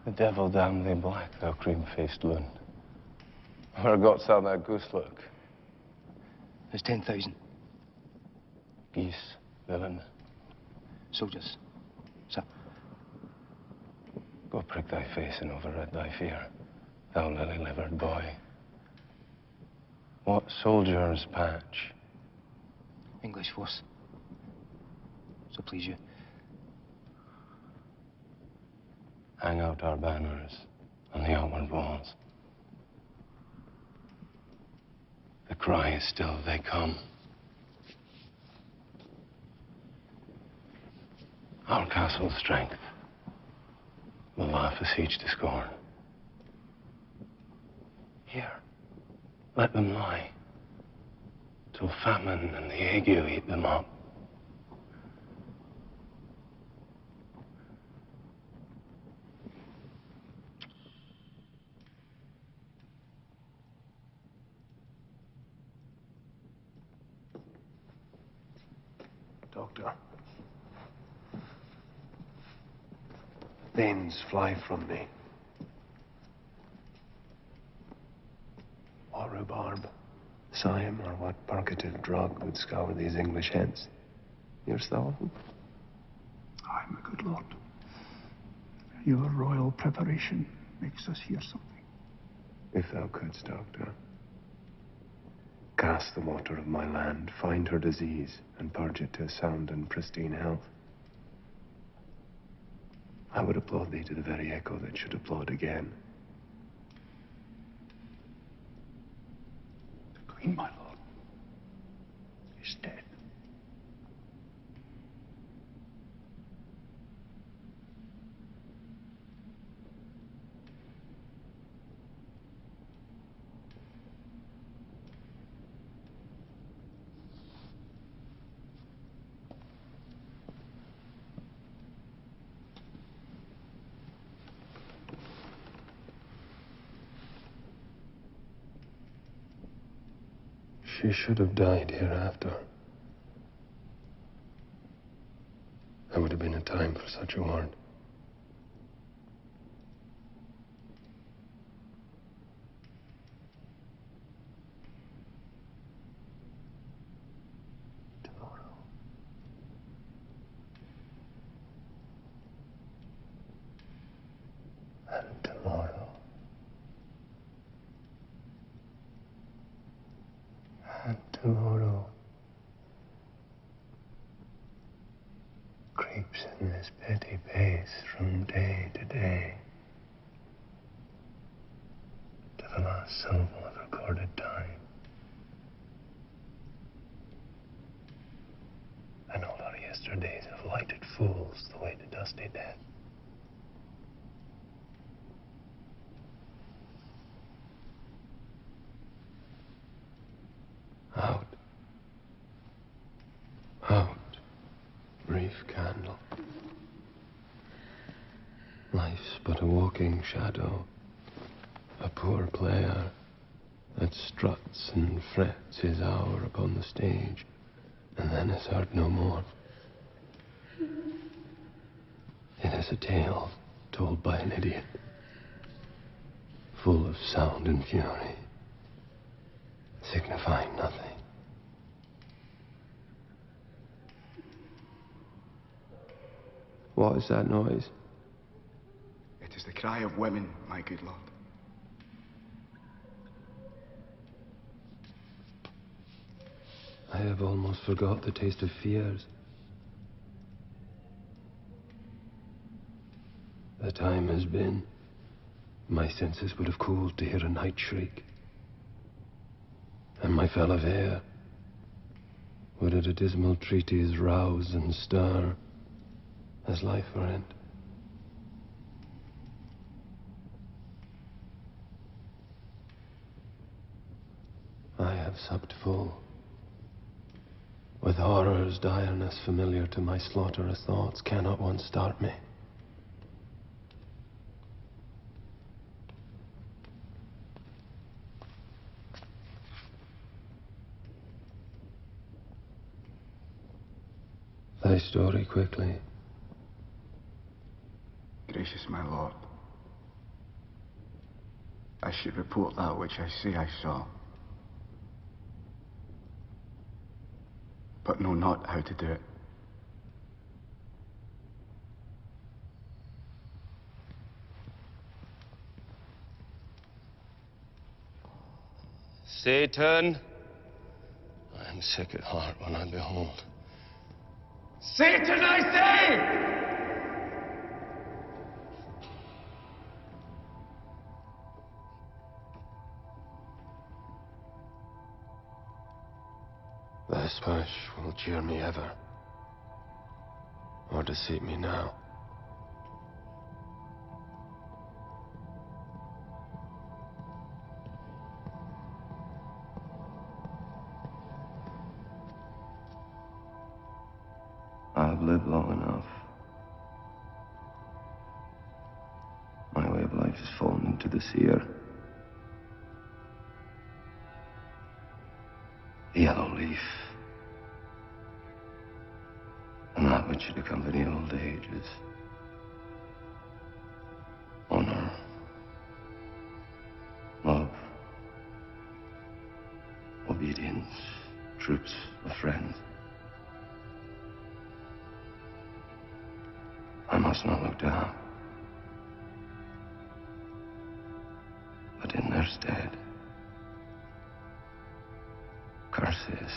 The devil damn thee black, thou cream-faced loon. Where got's thou that goose look? There's 10,000. Geese, villain. Soldiers, sir. Go prick thy face and overrid thy fear, thou lily-livered boy. What soldier's patch? English force. So please you. Hang out our banners on the outward walls. The cry is still, they come. Our castle's strength will laugh a siege to scorn. Here, let them lie, till famine and the ague eat them up. Doctor. Veins fly from me. What rhubarb, cyme, or what purgative drug would scour these English heads? Hearest thou of them? Aye, my good lord. Your royal preparation makes us hear something. If thou couldst, Doctor. Cast the water of my land, find her disease, and purge it to sound and pristine health. I would applaud thee to the very echo that should applaud again. king, my lord, is dead. She should have died hereafter. There would have been a time for such a word. Tomorrow creeps in this petty pace from day to day to the last syllable of recorded time. And all our yesterdays have lighted fools the way to dusty death. Out. Out. Brief candle. Life's but a walking shadow, a poor player that struts and frets his hour upon the stage, and then is heard no more. It is a tale told by an idiot, full of sound and fury, signifying nothing. What is that noise? It is the cry of women, my good lord. I have almost forgot the taste of fears. The time has been, my senses would have cooled to hear a night shriek. And my fell of air would at a dismal treatise rouse and stir as life were end. I have supped full, with horror's direness familiar to my slaughterous thoughts, cannot one start me. Thy story quickly. Gracious my lord, I should report that which I say I saw, but know not how to do it. Satan, I am sick at heart when I behold. Satan, I say! Thy splash will cheer me ever, or deceive me now. I have lived long enough. My way of life has fallen into the seer. The yellow leaf. And that which should accompany old age is honor, love, obedience, troops of friends. I must not look down, but in their stead, curses.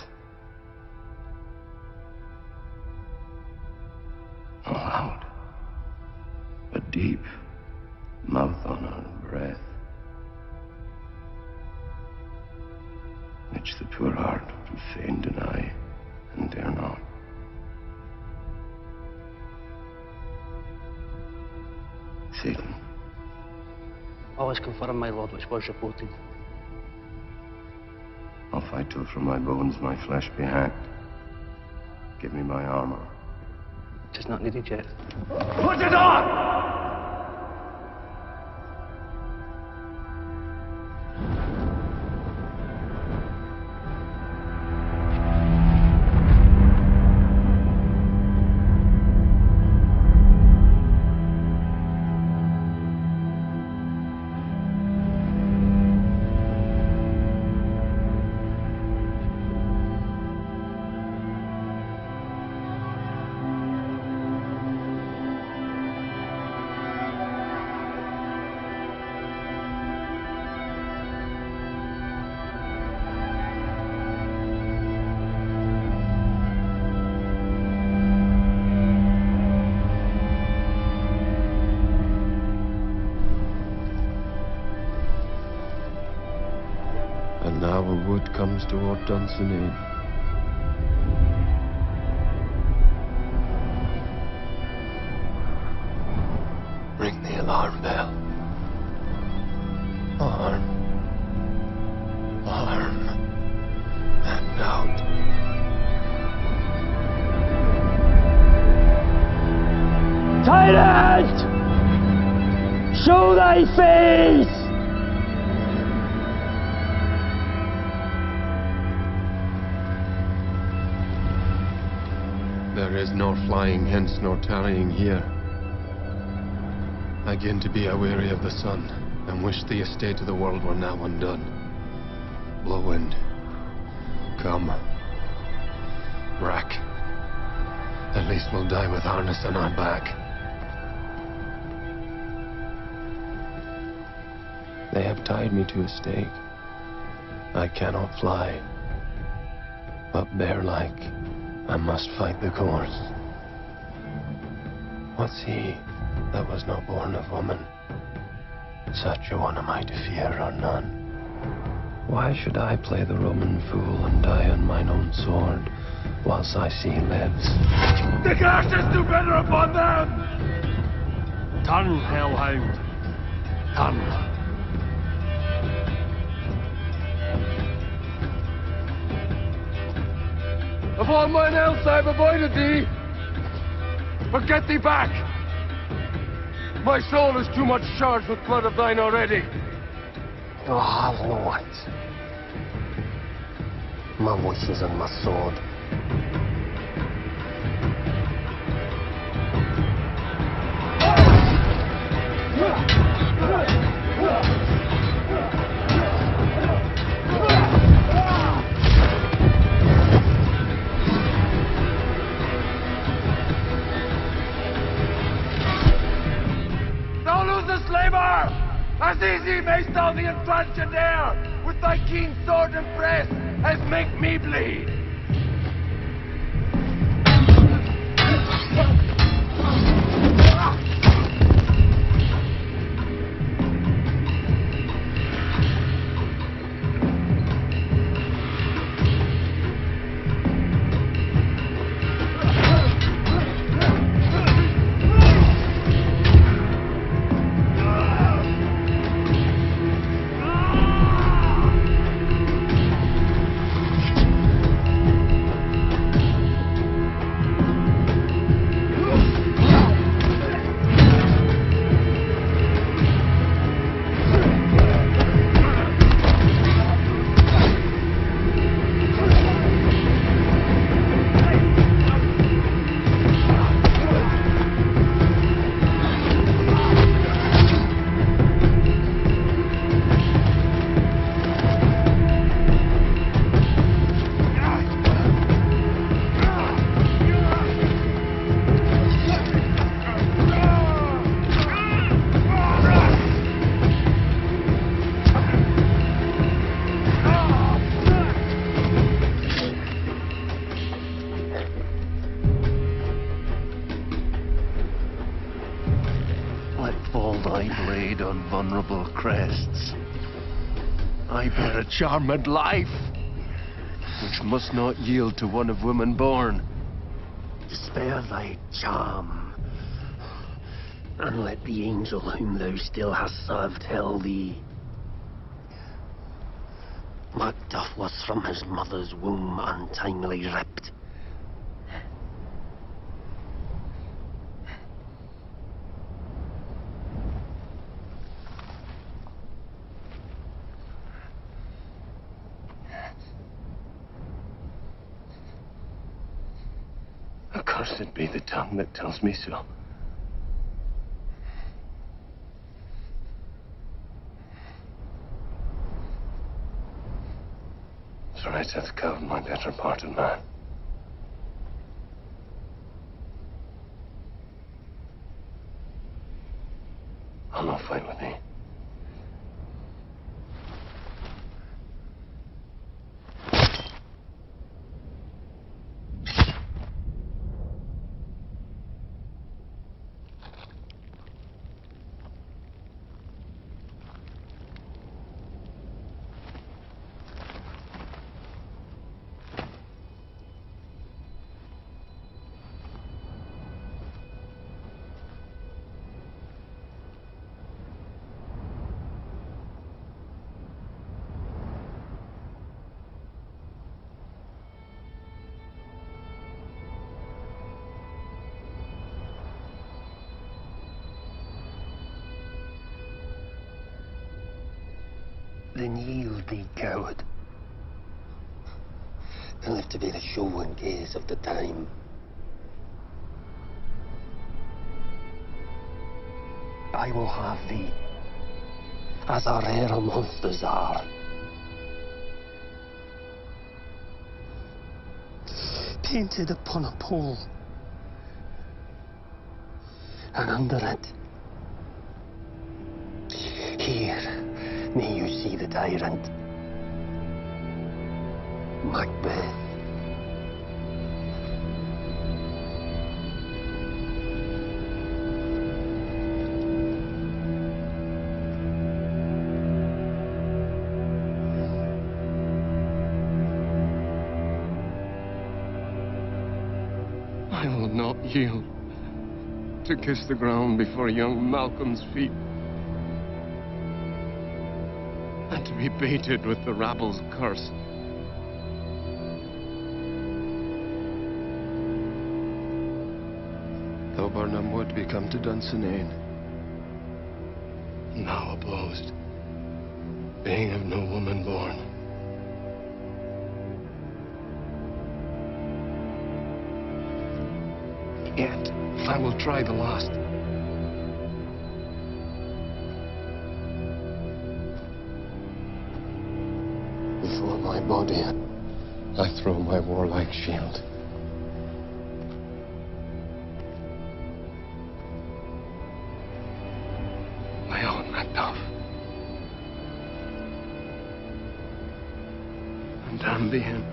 Not loud, but deep, mouth honor and breath, which the 'Twere hard to fain deny, and dare not. Satan. Always confirm, my lord, which was reported. Off I took from my bones, my flesh be hacked. Give me my armor. It is not needed yet. Put it on! And now a wood comes toward Dunsinane. Ring the alarm bell. Arm. Arm. And out. Tyrant! Show thy face! There is nor flying hence nor tarrying here. I begin to be aweary of the sun, and wish the estate of the world were now undone. Blow wind. Come. Rack. At least we'll die with harness on our back. They have tied me to a stake. I cannot fly. But bear-like, I must fight the course. What's he that was not born of woman? Such a one am I to fear or none. Why should I play the Roman fool and die on mine own sword, whilst I see he lives? The curses do better upon them! Turn, hellhound. Turn. Of all mine else I have avoided thee, but get thee back. My soul is too much charged with blood of thine already. Ah, Lord. My voice is on my sword. Thou losest labor! As easy mayst thou the entrenchant air with thy keen sword and press as make me bleed. Vulnerable crests. I bear a charmed life. which must not yield to one of women born. Spare thy charm, and let the angel whom thou still hast served tell thee. Macduff was from his mother's womb untimely ripped. Accursed be the tongue that tells me so. Thrice hath killed my better part of man. I'll not fight with thee. Then yield thee, coward, and live to be the show and gaze of the time. I will have thee, as our rare monsters are. Painted upon a pole, and under it, here, may you see the tyrant, Macbeth. I will not yield to kiss the ground before young Malcolm's feet, and to be baited with the rabble's curse. Though Burnham would be come to Dunsinane, Now opposed, being of no woman born. Yet I will try the last. Before my body, I throw my warlike shield. My own Macduff. And Ambien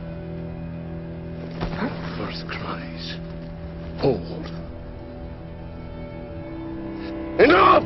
first cries, hold. Enough!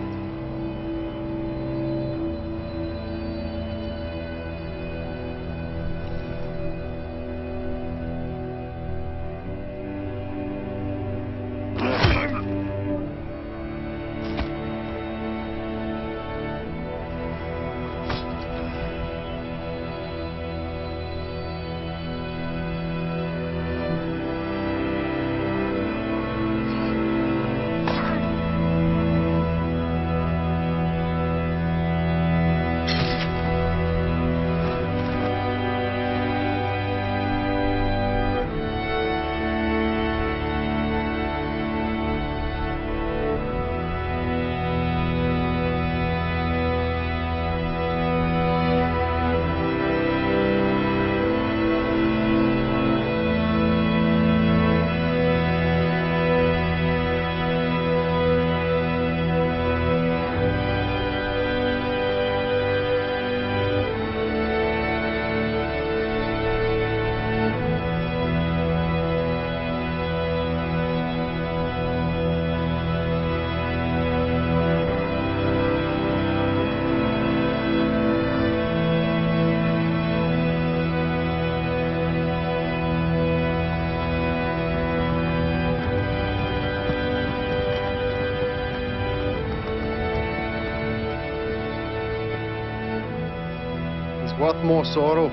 Worth more sorrow.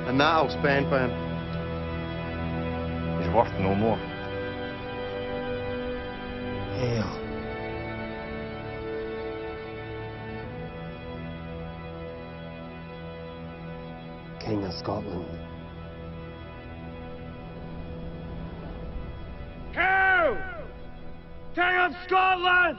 And that I'll spend for him. He's worth no more. Hail. King of Scotland. Hail! King of Scotland!